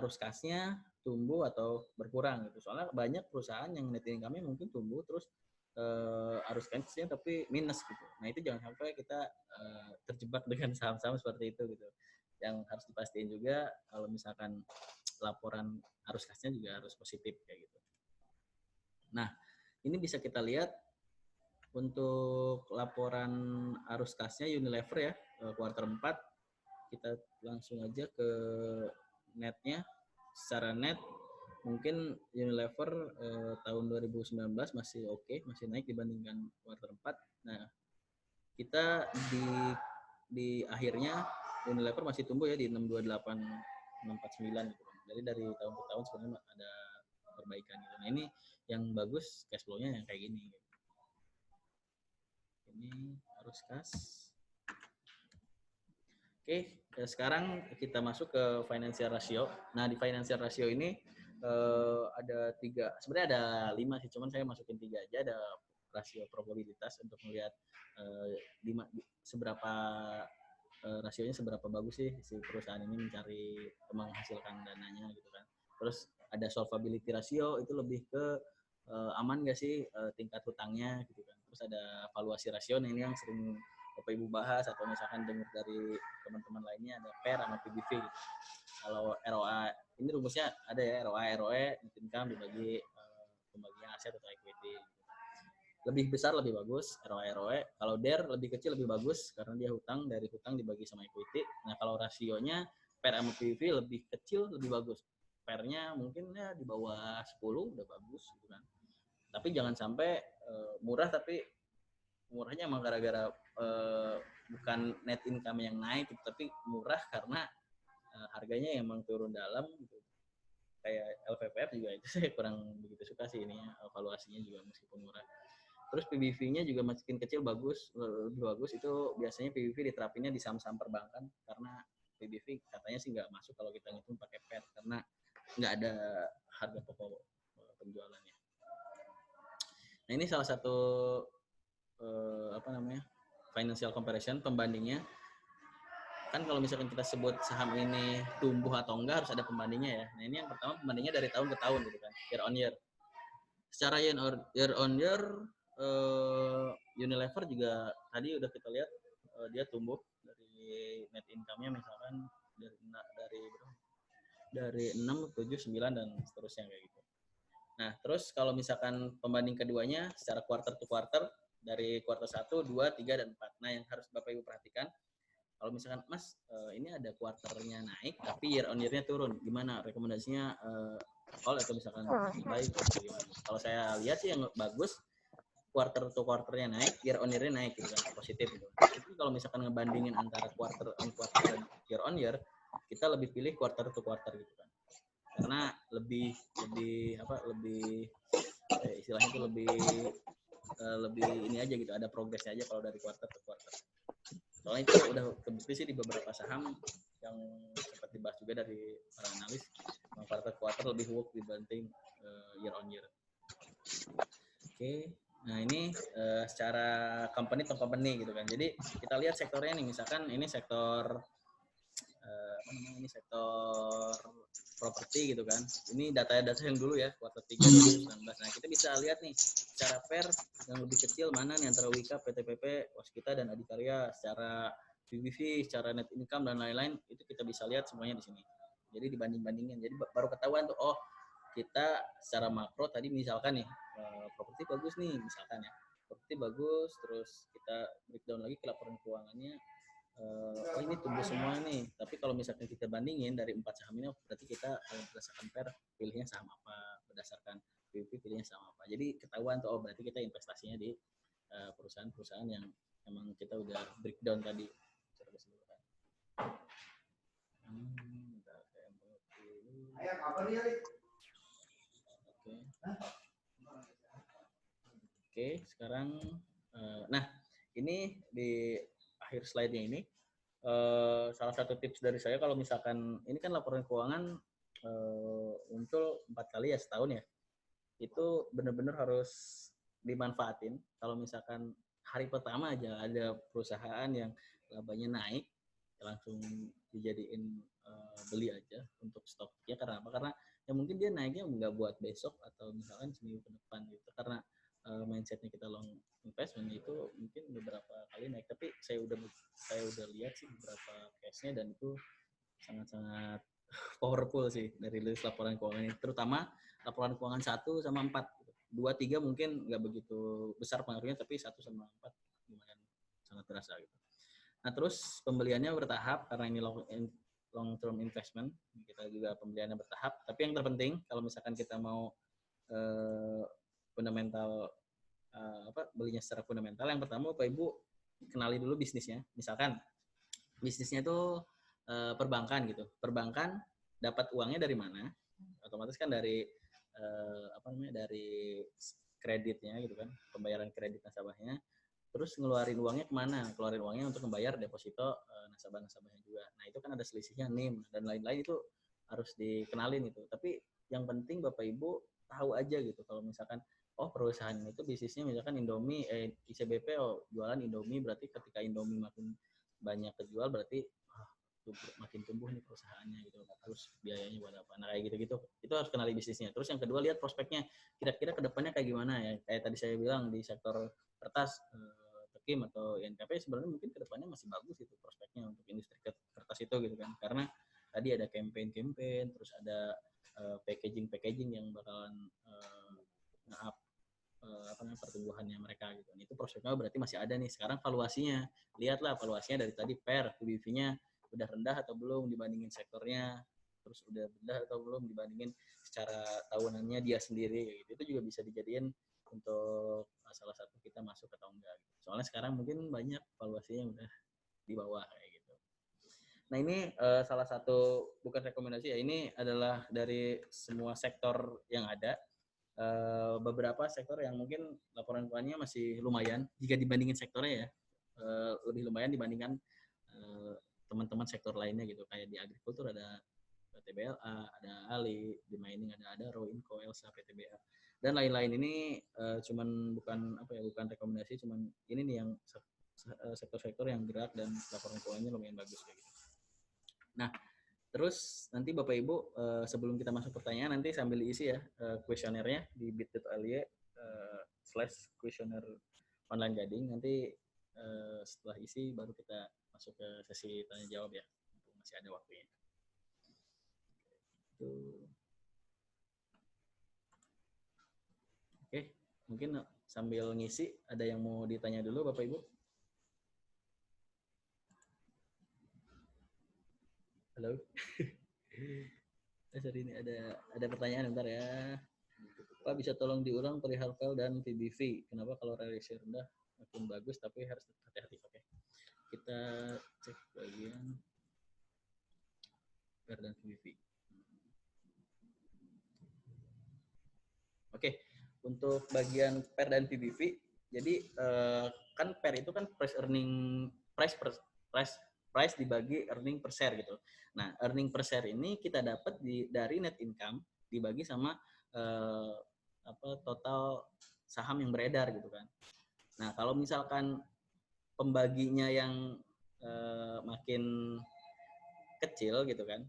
arus kasnya tumbuh atau berkurang gitu. Soalnya banyak perusahaan yang net income-nya mungkin tumbuh terus arus kasnya tapi minus gitu. Nah, itu jangan sampai kita terjebak dengan saham-saham seperti itu gitu. Yang harus dipastiin juga kalau misalkan laporan arus kasnya juga harus positif kayak gitu. Nah, ini bisa kita lihat untuk laporan arus kasnya Unilever ya, kuartal 4. Kita langsung aja ke netnya. Secara net mungkin Unilever tahun 2019 masih oke, masih naik dibandingkan kuartal 4. Nah, kita di akhirnya Unilever masih tumbuh ya di 628 649 gitu kan. Jadi dari tahun ke tahun sebenarnya ada perbaikan gitu. Nah, ini yang bagus cash flow-nya yang kayak gini. Ini harus kas. Oke, sekarang kita masuk ke financial ratio. Nah, di financial ratio ini ada 3, sebenarnya ada 5 sih, cuman saya masukin 3 aja. Ada rasio probabilitas untuk melihat seberapa rasionya seberapa bagus sih si perusahaan ini mencari menghasilkan dananya gitu kan. Terus ada solvability ratio, itu lebih ke aman gak sih tingkat hutangnya gitu kan. Terus ada valuasi rasio, ini yang sering Bapak Ibu bahas atau misalkan dengar dari teman-teman lainnya, ada PER sama PBV gitu. Kalau ROA ini rumusnya ada ya, ROA ROE net income dibagi pembagian aset atau equity. Lebih besar lebih bagus ROA ROE. Kalau DER lebih kecil lebih bagus karena dia hutang, dari hutang dibagi sama equity. Nah, kalau rasionya PER sama PBV lebih kecil lebih bagus. PER-nya mungkin ya di bawah 10 udah bagus gitu kan. Tapi jangan sampai murah, tapi murahnya emang gara-gara bukan net income yang naik, tapi murah karena harganya emang turun dalam gitu. Kayak LVPF juga itu saya kurang begitu suka sih ini, evaluasinya juga meskipun murah. Terus PBV-nya juga makin kecil bagus, lebih bagus. Itu biasanya PBV diterapinnya di saham-saham perbankan karena PBV katanya sih nggak masuk kalau kita ngitung pakai PER karena nggak ada harga pokok penjualannya. Nah, ini salah satu financial comparison, pembandingnya. Kan kalau misalkan kita sebut saham ini tumbuh atau enggak harus ada pembandingnya ya. Nah, ini yang pertama pembandingnya dari tahun ke tahun gitu kan, year on year. Secara year on year Unilever juga tadi udah kita lihat dia tumbuh dari net income-nya misalkan dari 6, 7, 9 dan seterusnya kayak gitu. Nah, terus kalau misalkan pembanding keduanya secara quarter to quarter dari kuartal 1, 2, 3 dan 4. Nah, yang harus Bapak Ibu perhatikan, kalau misalkan Mas ini ada kuarternya naik tapi year on year-nya turun, gimana rekomendasinya all atau misalkan baik? Kalau saya lihat sih yang bagus quarter to quarternya naik, year on year-nya naik gitu kan, positif gitu. Tapi kalau misalkan ngebandingin antara quarter on quarter dan year on year, kita lebih pilih quarter to quarter gitu kan. Karena lebih istilahnya itu lebih ini aja gitu, ada progresnya aja kalau dari quarter to quarter. Soalnya itu udah terbukti sih di beberapa saham yang sempat dibahas juga dari para analis, quarter to quarter lebih work dibanding year on year. Oke. Nah, ini secara company to company gitu kan. Jadi kita lihat sektornya nih, misalkan ini sektor ini sektor properti gitu kan. Ini data-data yang dulu ya, kuartal 3 2019. Nah, kita bisa lihat nih secara PER yang lebih kecil mana nih antara Wika, PTPP, Waskita dan Adikarya, secara PBV, secara net income dan lain-lain, itu kita bisa lihat semuanya di sini. Jadi dibanding-bandingin. Jadi baru ketahuan tuh, oh kita secara makro tadi misalkan nih properti bagus nih misalkan ya, properti bagus, terus kita breakdown lagi ke laporan keuangannya, oh ini tumbuh semua nih. Tapi kalau misalkan kita bandingin dari 4 saham ini, berarti kita berdasarkan PER pilihnya saham apa, berdasarkan PBV pilihnya saham apa. Jadi ketahuan tuh, oh berarti kita investasinya di perusahaan-perusahaan yang memang kita udah breakdown tadi secara keseluruhan. Oke, sekarang nah ini di akhir slide-nya ini salah satu tips dari saya, kalau misalkan ini kan laporan keuangan muncul 4 kali ya setahun ya, itu benar-benar harus dimanfaatin. Kalau misalkan hari pertama aja ada perusahaan yang labanya naik, langsung dijadiin beli aja untuk stoknya. Karena apa? Karena ya mungkin dia naiknya nggak buat besok atau misalkan seminggu ke depan gitu, karena mindsetnya kita long investment itu mungkin beberapa kali naik. Tapi saya udah lihat sih beberapa case-nya dan itu sangat-sangat powerful sih dari laporan keuangan ini, terutama laporan keuangan 1 sama 4. 2, 3 mungkin nggak begitu besar pengaruhnya, tapi 1 sama 4 lumayan sangat terasa gitu. Nah, terus pembeliannya bertahap karena ini long term investment, kita juga pembeliannya bertahap. Tapi yang terpenting kalau misalkan kita mau fundamental belinya secara fundamental, yang pertama Bapak Ibu kenali dulu bisnisnya. Misalkan bisnisnya itu perbankan gitu. Perbankan dapat uangnya dari mana? Otomatis kan dari dari kreditnya gitu kan, pembayaran kredit nasabahnya. Terus ngeluarin uangnya kemana? Keluarin uangnya untuk membayar deposito nasabah-nasabahnya juga. Nah itu kan ada selisihnya NIM dan lain-lain, itu harus dikenalin itu. Tapi yang penting Bapak Ibu tahu aja gitu kalau misalkan perusahaan itu bisnisnya misalkan Indomie, ICBP jualan Indomie, berarti ketika Indomie makin banyak kejual berarti makin tumbuh nih perusahaannya gitu, terus biayanya buat apa. Nah kayak gitu-gitu itu harus kenali bisnisnya. Terus yang kedua lihat prospeknya, kira-kira kedepannya kayak gimana ya. Kayak tadi saya bilang di sektor kertas, Tekim atau INKP sebenarnya mungkin kedepannya masih bagus itu prospeknya untuk industri kertas itu gitu kan, karena tadi ada campaign, terus ada packaging yang bakalan nge-up pertumbuhannya mereka gitu. Itu prospeknya berarti masih ada nih. Sekarang valuasinya, lihatlah valuasinya dari tadi PER-PBV-nya udah rendah atau belum dibandingin sektornya, terus udah rendah atau belum dibandingin secara tahunannya dia sendiri gitu. Itu juga bisa dijadiin untuk salah satu kita masuk atau enggak gitu. Soalnya sekarang mungkin banyak valuasinya udah di bawah kayak gitu. Nah ini salah satu, bukan rekomendasi ya, ini adalah dari semua sektor yang ada. Beberapa sektor yang mungkin laporan keuangannya masih lumayan jika dibandingin sektornya ya, lebih lumayan dibandingkan teman-teman sektor lainnya gitu. Kayak di agrikultur ada PTBLA, ada Ali, di mining ada Adaro, Inco, Elsa, PTBA dan lain-lain. Ini bukan rekomendasi, cuman ini nih yang sektor-sektor yang gerak dan laporan keuangannya lumayan bagus kayak gitu. Nah, terus nanti Bapak Ibu sebelum kita masuk pertanyaan, nanti sambil diisi ya kuesionernya di bit.ly /kuesioner online gading. Nanti setelah isi baru kita masuk ke sesi tanya jawab ya, masih ada waktunya. Oke, mungkin sambil ngisi ada yang mau ditanya dulu Bapak Ibu? Halo. Sorry, ini ada pertanyaan bentar ya. Pak, bisa tolong diulang perihal PEL dan PBV. Kenapa kalau realisasi rendah makin bagus tapi harus hati-hati? Oke. Kita cek bagian PER dan PBV. Oke. Untuk bagian PER dan PBV, jadi kan PER itu kan price dibagi earning per share gitu. Nah, earning per share ini kita dapat dari net income dibagi sama total saham yang beredar gitu kan. Nah, kalau misalkan pembaginya yang makin kecil gitu kan,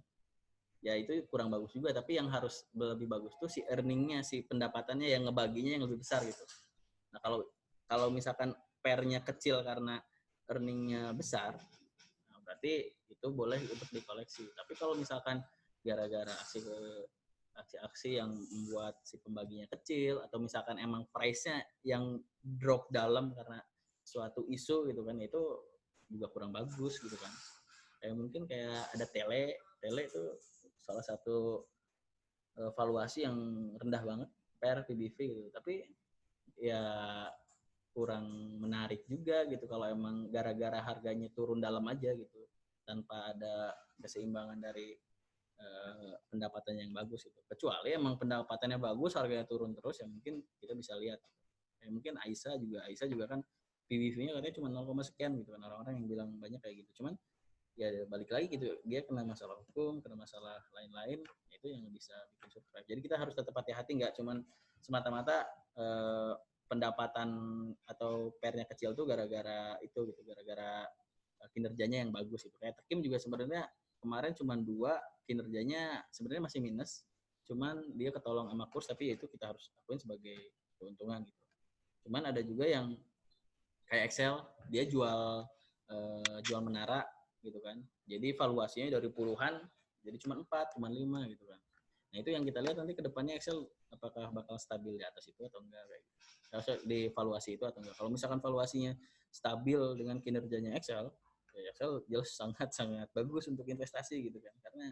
ya itu kurang bagus juga. Tapi yang harus lebih bagus tuh si earningnya, si pendapatannya yang ngebaginya yang lebih besar gitu. Nah, kalau misalkan PER-nya kecil karena earningnya besar, nah berarti itu boleh untuk dikoleksi. Tapi kalau misalkan gara-gara aksi-aksi yang membuat si pembaginya kecil, atau misalkan emang price-nya yang drop dalam karena suatu isu gitu kan, itu juga kurang bagus gitu kan. Kayak mungkin kayak ada tele itu salah satu valuasi yang rendah banget per PBV gitu. Tapi ya kurang menarik juga gitu kalau emang gara-gara harganya turun dalam aja gitu, tanpa ada keseimbangan dari pendapatan yang bagus itu. Kecuali emang pendapatannya bagus, harganya turun terus, ya mungkin kita bisa lihat. Mungkin Aisyah juga kan PBV-nya katanya cuma 0, sekian gitu kan. Orang-orang yang bilang banyak kayak gitu. Cuman ya balik lagi gitu, dia kena masalah hukum, kena masalah lain-lain, itu yang bisa bikin survive. Jadi kita harus tetap hati-hati, nggak cuman semata-mata pendapatan atau PER-nya kecil tuh gara-gara itu gitu, gara-gara kinerjanya yang bagus gitu. Kayak Tekim juga sebenarnya kemarin cuma 2, kinerjanya sebenarnya masih minus, cuman dia ketolong sama kurs, tapi itu kita harus akuin sebagai keuntungan gitu. Cuman ada juga yang kayak Excel, dia jual menara gitu kan. Jadi valuasinya dari puluhan jadi cuma 4, cuma 5 gitu kan. Nah, itu yang kita lihat nanti ke depannya Excel apakah bakal stabil di atas itu atau enggak kayak gitu. Harus di valuasi itu atau enggak. Kalau misalkan valuasinya stabil dengan kinerjanya Excel, ya Excel jelas sangat bagus untuk investasi gitu kan, karena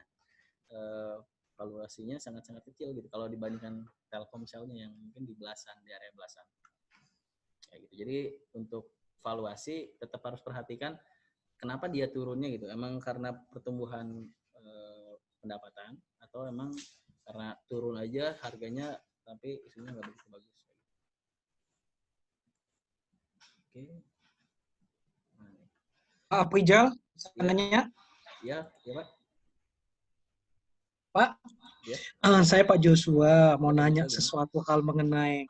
valuasinya sangat kecil gitu kalau dibandingkan Telkom misalnya yang mungkin di area belasan kayak gitu. Jadi untuk valuasi tetap harus perhatikan kenapa dia turunnya gitu, emang karena pertumbuhan pendapatan atau emang karena turun aja harganya tapi isunya nggak begitu bagus. Oke. Pak Aprijal, Ya. nanya. Ya Pak. Pak, ya. Saya Pak Joshua mau Pak nanya Joshua, sesuatu hal mengenai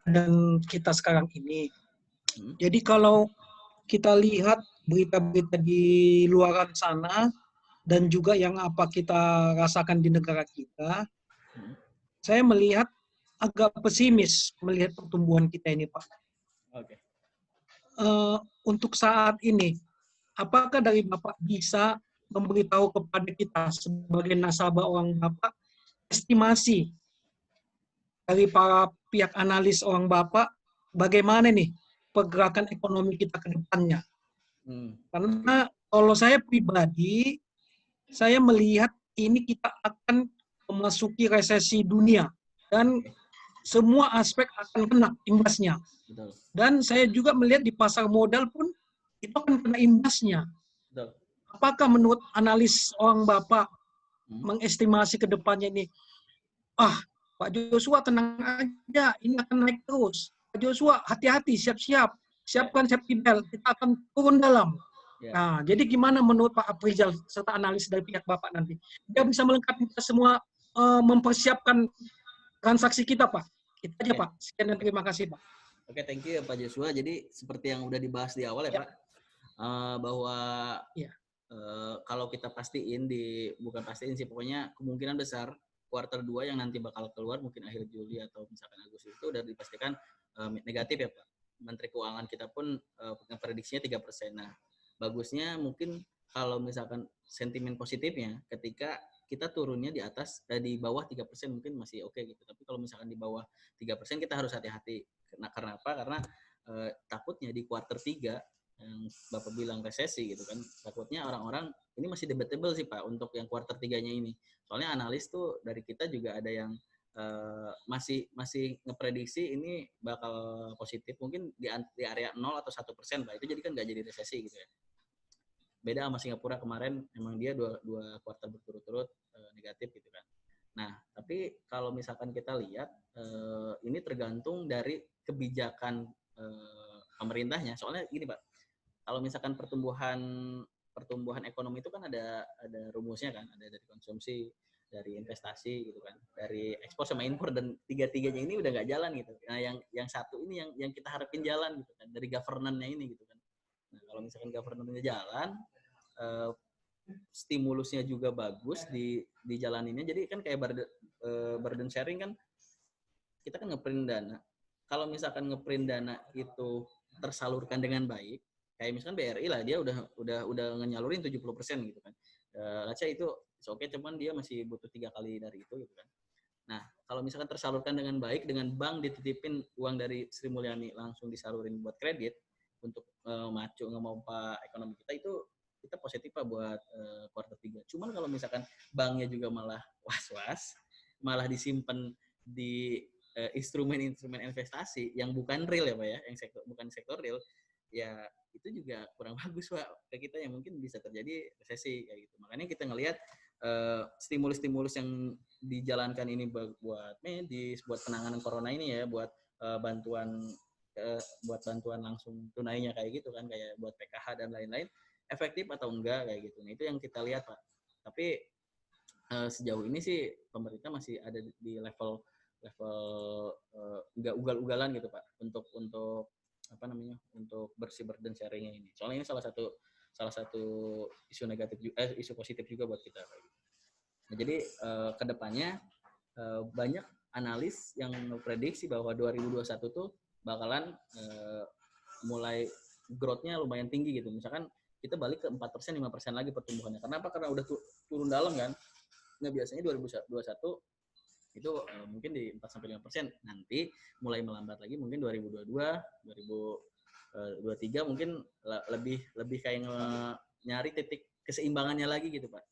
dan kita sekarang ini. Hmm. Jadi kalau kita lihat berita-berita di luaran sana dan juga yang apa kita rasakan di negara kita, saya melihat agak pesimis melihat pertumbuhan kita ini, Pak. Oke. Untuk saat ini, apakah dari Bapak bisa memberitahu kepada kita sebagai nasabah orang Bapak estimasi dari para pihak analis orang Bapak bagaimana nih pergerakan ekonomi kita ke depannya? Karena kalau saya pribadi, saya melihat ini kita akan memasuki resesi dunia dan semua aspek akan kena imbasnya. Betul. Dan saya juga melihat di pasar modal pun itu akan kena imbasnya. Betul. Apakah menurut analis orang Bapak mengestimasi ke depannya ini, Pak Joshua tenang aja, ini akan naik terus. Pak Joshua hati-hati, siap-siap, siapkan safety belt, kita akan turun dalam. Nah, jadi gimana menurut Pak Aprijal serta analis dari pihak Bapak nanti? Dia bisa melengkapi kita semua mempersiapkan transaksi kita, Pak. Itu aja, Pak. Sekian dan terima kasih, Pak. Oke, thank you ya Pak Joshua. Jadi seperti yang udah dibahas di awal ya Pak, bahwa kalau kita pastiin bukan pastiin sih, pokoknya kemungkinan besar kuartal 2 yang nanti bakal keluar mungkin akhir Juli atau misalkan Agustus itu udah dipastikan negatif ya Pak. Menteri Keuangan kita pun prediksinya 3%. Nah, bagusnya mungkin kalau misalkan sentimen positifnya ketika kita turunnya di bawah 3% mungkin masih oke gitu. Tapi kalau misalkan di bawah 3% kita harus hati-hati. Karena apa? Karena takutnya di kuartal 3 yang Bapak bilang resesi gitu kan. Takutnya orang-orang ini masih debatable sih Pak untuk yang kuartal 3-nya ini. Soalnya analis tuh dari kita juga ada yang masih ngeprediksi ini bakal positif mungkin di area 0 atau 1% Pak. Itu jadi kan nggak jadi resesi gitu ya. Beda sama Singapura kemarin, emang dia dua kuartal berturut-turut negatif gitu kan. Nah, tapi kalau misalkan kita lihat ini tergantung dari kebijakan pemerintahnya. Soalnya gini Pak, kalau misalkan pertumbuhan ekonomi itu kan ada rumusnya kan, ada dari konsumsi, dari investasi gitu kan, dari ekspor sama impor, dan tiga-tiganya ini udah nggak jalan gitu. Nah, yang satu ini yang kita harapin jalan gitu kan, dari governance-nya ini gitu kan. Nah, kalau misalkan governance-nya jalan, stimulusnya juga bagus di jalaninnya. Jadi kan kayak burden sharing kan, kita kan ngeprint dana. Kalau misalkan ngeprint dana itu tersalurkan dengan baik, kayak misalkan BRI lah, dia udah nyalurin 70% gitu kan. Let's say itu oke, cuman dia masih butuh 3 kali dari itu gitu kan. Nah, kalau misalkan tersalurkan dengan baik, dengan bank dititipin uang dari Sri Mulyani langsung disalurin buat kredit untuk ngemompa ekonomi kita, itu kita positif Pak buat kuartal 3. Cuman kalau misalkan banknya juga malah was-was, malah disimpan di instrumen-instrumen investasi yang bukan real ya Pak ya, yang bukan sektor real, ya itu juga kurang bagus Pak ke kita, yang mungkin bisa terjadi resesi kayak gitu. Makanya kita ngelihat stimulus-stimulus yang dijalankan ini buat medis, buat penanganan corona ini ya, buat bantuan langsung tunainya kayak gitu kan, kayak buat PKH dan lain-lain, efektif atau enggak kayak gitu. Nah, itu yang kita lihat Pak. Tapi sejauh ini sih pemerintah masih ada di level enggak ugal-ugalan gitu Pak untuk apa namanya, untuk bersih burden sharing-nya ini. Soalnya ini salah satu isu negatif isu positif juga buat kita. Nah, jadi kedepannya banyak analis yang memprediksi bahwa 2021 tuh bakalan mulai growth-nya lumayan tinggi gitu. Misalkan kita balik ke 4%, 5% lagi pertumbuhannya. Kenapa? Karena udah turun dalam kan. Nah, biasanya 2021 itu mungkin di 4-5%. Nanti mulai melambat lagi mungkin 2022, 23 mungkin lebih kayak nyari titik keseimbangannya lagi gitu Pak.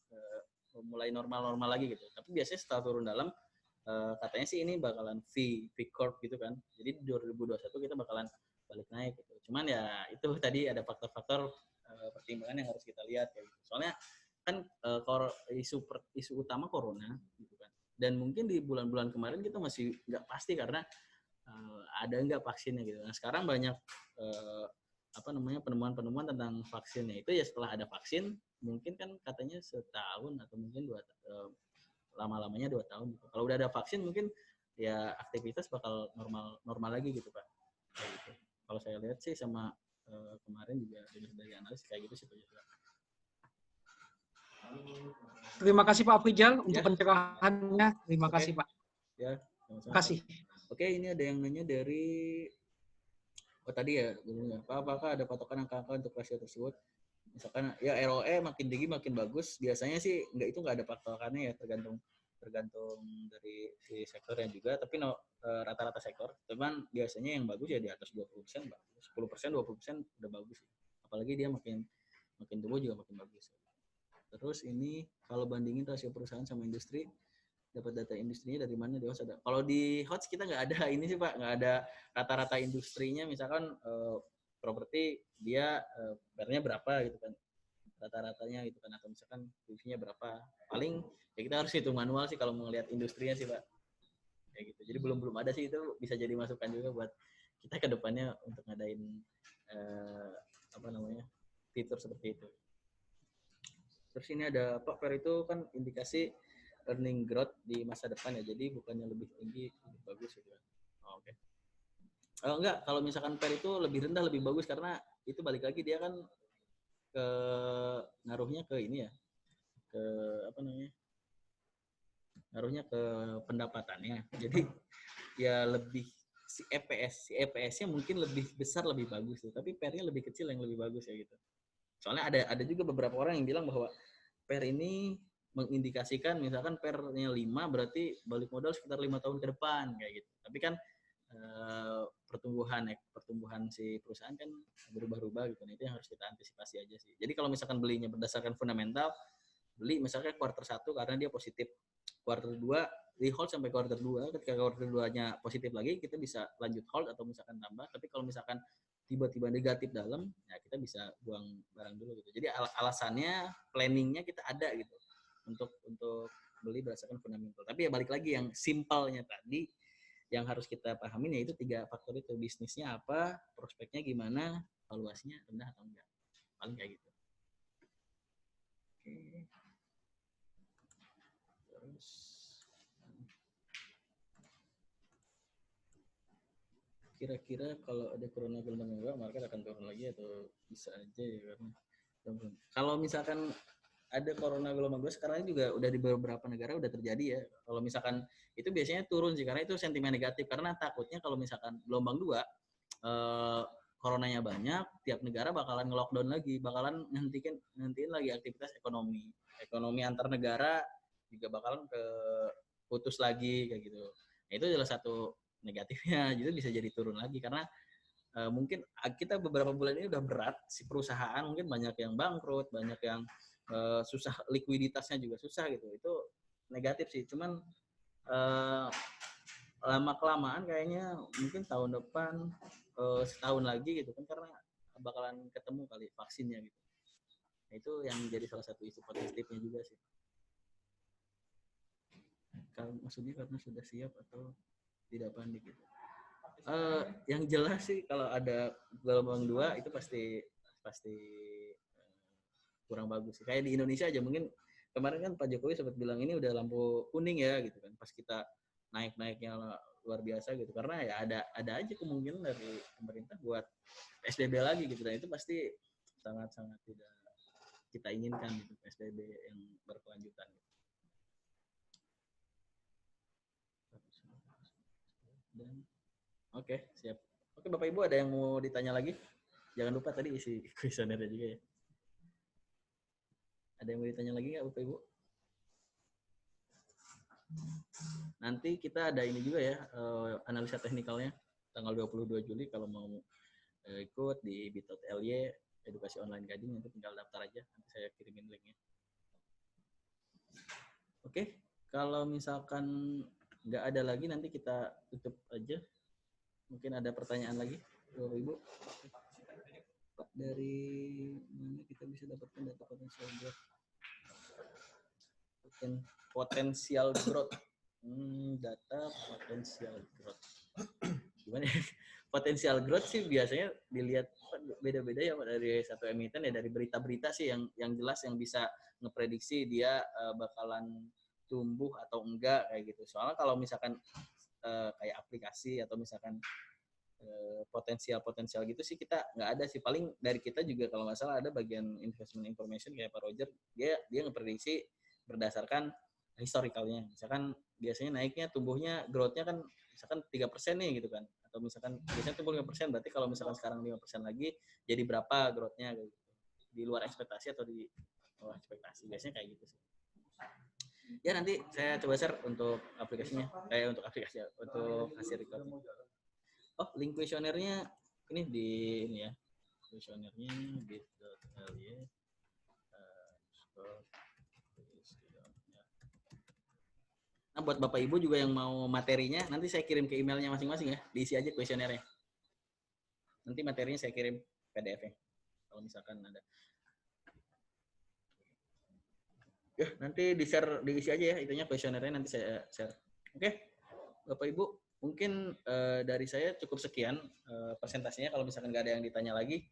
Mulai normal-normal lagi gitu. Tapi biasanya setelah turun dalam katanya sih ini bakalan V curve gitu kan. Jadi di 2021 kita bakalan balik naik gitu. Cuman ya itu tadi ada faktor-faktor pertimbangan yang harus kita lihat kayak gitu. Soalnya kan isu utama corona gitu kan. Dan mungkin di bulan-bulan kemarin kita masih nggak pasti karena ada nggak vaksinnya gitu. Nah sekarang banyak penemuan-penemuan tentang vaksinnya itu ya setelah ada vaksin mungkin kan katanya setahun atau mungkin lama-lamanya 2 tahun gitu. Kalau udah ada vaksin mungkin ya aktivitas bakal normal lagi gitu Pak. Kayak gitu. Kalau saya lihat sih sama kemarin juga dari analis kayak gitu sih Pak. Terima kasih Pak Afrizal untuk pencerahannya. Terima kasih Pak. Ya, terima kasih. Oke, ini ada yang nanya dari tadi ya, apakah ada patokan angka-angka untuk rasio tersebut? Misalkan ya ROE makin tinggi makin bagus. Biasanya sih nggak ada patokannya ya, tergantung dari si sektornya juga. Tapi rata-rata sektor. Cuman biasanya yang bagus ya di atas 20% bagus. 10%, 20% udah bagus. Apalagi dia makin tumbuh juga makin bagus. Terus ini kalau bandingin rasio perusahaan sama industri, dapat data industrinya dari mana Dewas ada? Kalau di HOTS kita nggak ada ini sih Pak, nggak ada rata-rata industrinya. Misalkan properti dia PR-nya berapa gitu kan, rata-ratanya gitu kan, atau misalkan PV-nya berapa. Paling ya kita harus hitung manual sih kalau mau lihat industrinya sih Pak. Kayak gitu. Jadi belum ada sih, itu bisa jadi masukan juga buat kita ke depannya untuk ngadain fitur seperti itu. Terus ini ada Pak, PER itu kan indikasi earning growth di masa depan ya, jadi bukannya lebih tinggi lebih bagus gitu kan. Oke. Enggak, kalau misalkan PER itu lebih rendah lebih bagus karena itu balik lagi dia kan ke ngaruhnya ke ini ya, ke ngaruhnya ke pendapatannya. Jadi ya lebih si EPS-nya mungkin lebih besar lebih bagus tuh, tapi PER-nya lebih kecil yang lebih bagus ya gitu. Soalnya ada juga beberapa orang yang bilang bahwa PER ini mengindikasikan misalkan PER-nya 5 berarti balik modal sekitar 5 tahun ke depan kayak gitu. Tapi kan pertumbuhan si perusahaan kan berubah-ubah gitu. Nah, itu yang harus kita antisipasi aja sih. Jadi kalau misalkan belinya berdasarkan fundamental, beli misalkan kuartal 1 karena dia positif. Kuartal 2 di hold sampai kuartal 2, ketika kuartal 2-nya positif lagi kita bisa lanjut hold atau misalkan tambah. Tapi kalau misalkan tiba-tiba negatif dalam, ya kita bisa buang barang dulu gitu. Jadi alasannya, planningnya kita ada gitu untuk beli berdasarkan fundamental. Tapi ya balik lagi yang simpelnya tadi, yang harus kita pahamin yaitu 3 faktor itu, bisnisnya apa, prospeknya gimana, valuasinya rendah atau enggak. Paling kayak gitu. Oke. Terus kira-kira kalau ada corona gelombang kedua, market akan turun lagi atau bisa aja ya, karena kalau misalkan ada corona gelombang kedua sekarang juga udah di beberapa negara udah terjadi ya. Kalau misalkan itu biasanya turun sih karena itu sentimen negatif, karena takutnya kalau misalkan gelombang 2 coronanya banyak, tiap negara bakalan nge-lockdown lagi, bakalan ngentiin lagi aktivitas ekonomi antar negara juga bakalan putus lagi kayak gitu. Nah, itu adalah satu negatifnya, jadi bisa jadi turun lagi karena mungkin kita beberapa bulan ini udah berat, si perusahaan mungkin banyak yang bangkrut, banyak yang susah, likuiditasnya juga susah gitu. Itu negatif sih, cuman lama-kelamaan kayaknya mungkin tahun depan setahun lagi gitu kan, karena bakalan ketemu kali vaksinnya gitu. Nah, itu yang jadi salah satu isu positifnya juga sih. Maksudnya karena sudah siap atau tidak panik gitu. Yang jelas sih kalau ada gelombang 2 itu pasti kurang bagus. Kayak di Indonesia aja mungkin kemarin kan Pak Jokowi sempat bilang ini udah lampu kuning ya gitu kan, pas kita naiknya luar biasa gitu, karena ya ada aja kemungkinan dari pemerintah buat PSBB lagi gitu, dan itu pasti sangat tidak kita inginkan gitu, PSBB yang berkelanjutan gitu. Oke, siap. Oke, Bapak Ibu ada yang mau ditanya lagi? Jangan lupa tadi isi kuesionernya juga ya. Ada yang mau ditanya lagi nggak Bapak Ibu? Nanti kita ada ini juga ya, analisa teknikalnya tanggal 22 Juli kalau mau ikut di bit.ly edukasi online gading, nanti tinggal daftar aja, nanti saya kirimin linknya. Oke, kalau misalkan nggak ada lagi nanti kita tutup aja. Mungkin ada pertanyaan lagi, Bapak Ibu. Pak, dari mana kita bisa dapatkan data potensial growth? Potensial growth. Data potensial growth. Gimana ya? Potensial growth sih biasanya dilihat beda-beda ya Pak, dari satu emiten ya, dari berita-berita sih yang jelas yang bisa ngeprediksi dia bakalan tumbuh atau enggak kayak gitu. Soalnya kalau misalkan kayak aplikasi atau misalkan potensial gitu sih kita nggak ada sih. Paling dari kita juga kalau nggak salah ada bagian investment information kayak Pak Roger, dia ngeprediksi berdasarkan historicalnya. Misalkan biasanya naiknya, tumbuhnya, growth-nya kan misalkan 3% nih gitu kan. Atau misalkan biasanya tumbuh 5%, berarti kalau misalkan sekarang 5% lagi jadi berapa growth-nya gitu. Di luar ekspektasi atau di bawah ekspektasi. Biasanya kayak gitu sih. Ya nanti saya coba share untuk aplikasinya, untuk aplikasi, untuk hasil recordnya. Oh, link kuesionernya ini di ini ya. Kuesionernya bit.ly. Nah, buat Bapak Ibu juga yang mau materinya, nanti saya kirim ke emailnya masing-masing ya. Diisi aja kuesionernya. Nanti materinya saya kirim PDF-nya. Kalau misalkan ada. Ya, nanti diisi aja ya itunya kuesionernya, nanti saya share. Oke. Bapak Ibu, mungkin dari saya cukup sekian presentasinya. Kalau misalkan nggak ada yang ditanya lagi,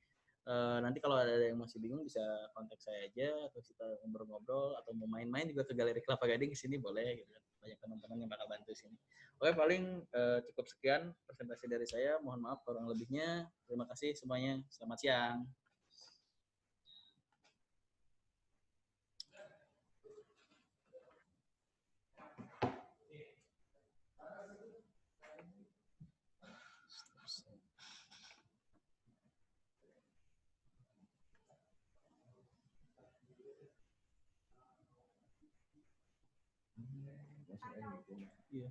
nanti kalau ada yang masih bingung bisa kontak saya aja, atau kita ngobrol-ngobrol, atau mau main-main juga ke Galeri Kelapa Gading ke sini boleh gitu kan. Banyak teman-teman yang bakal bantu sini. Oke, paling cukup sekian presentasi dari saya. Mohon maaf kurang lebihnya. Terima kasih semuanya. Selamat siang. Iya.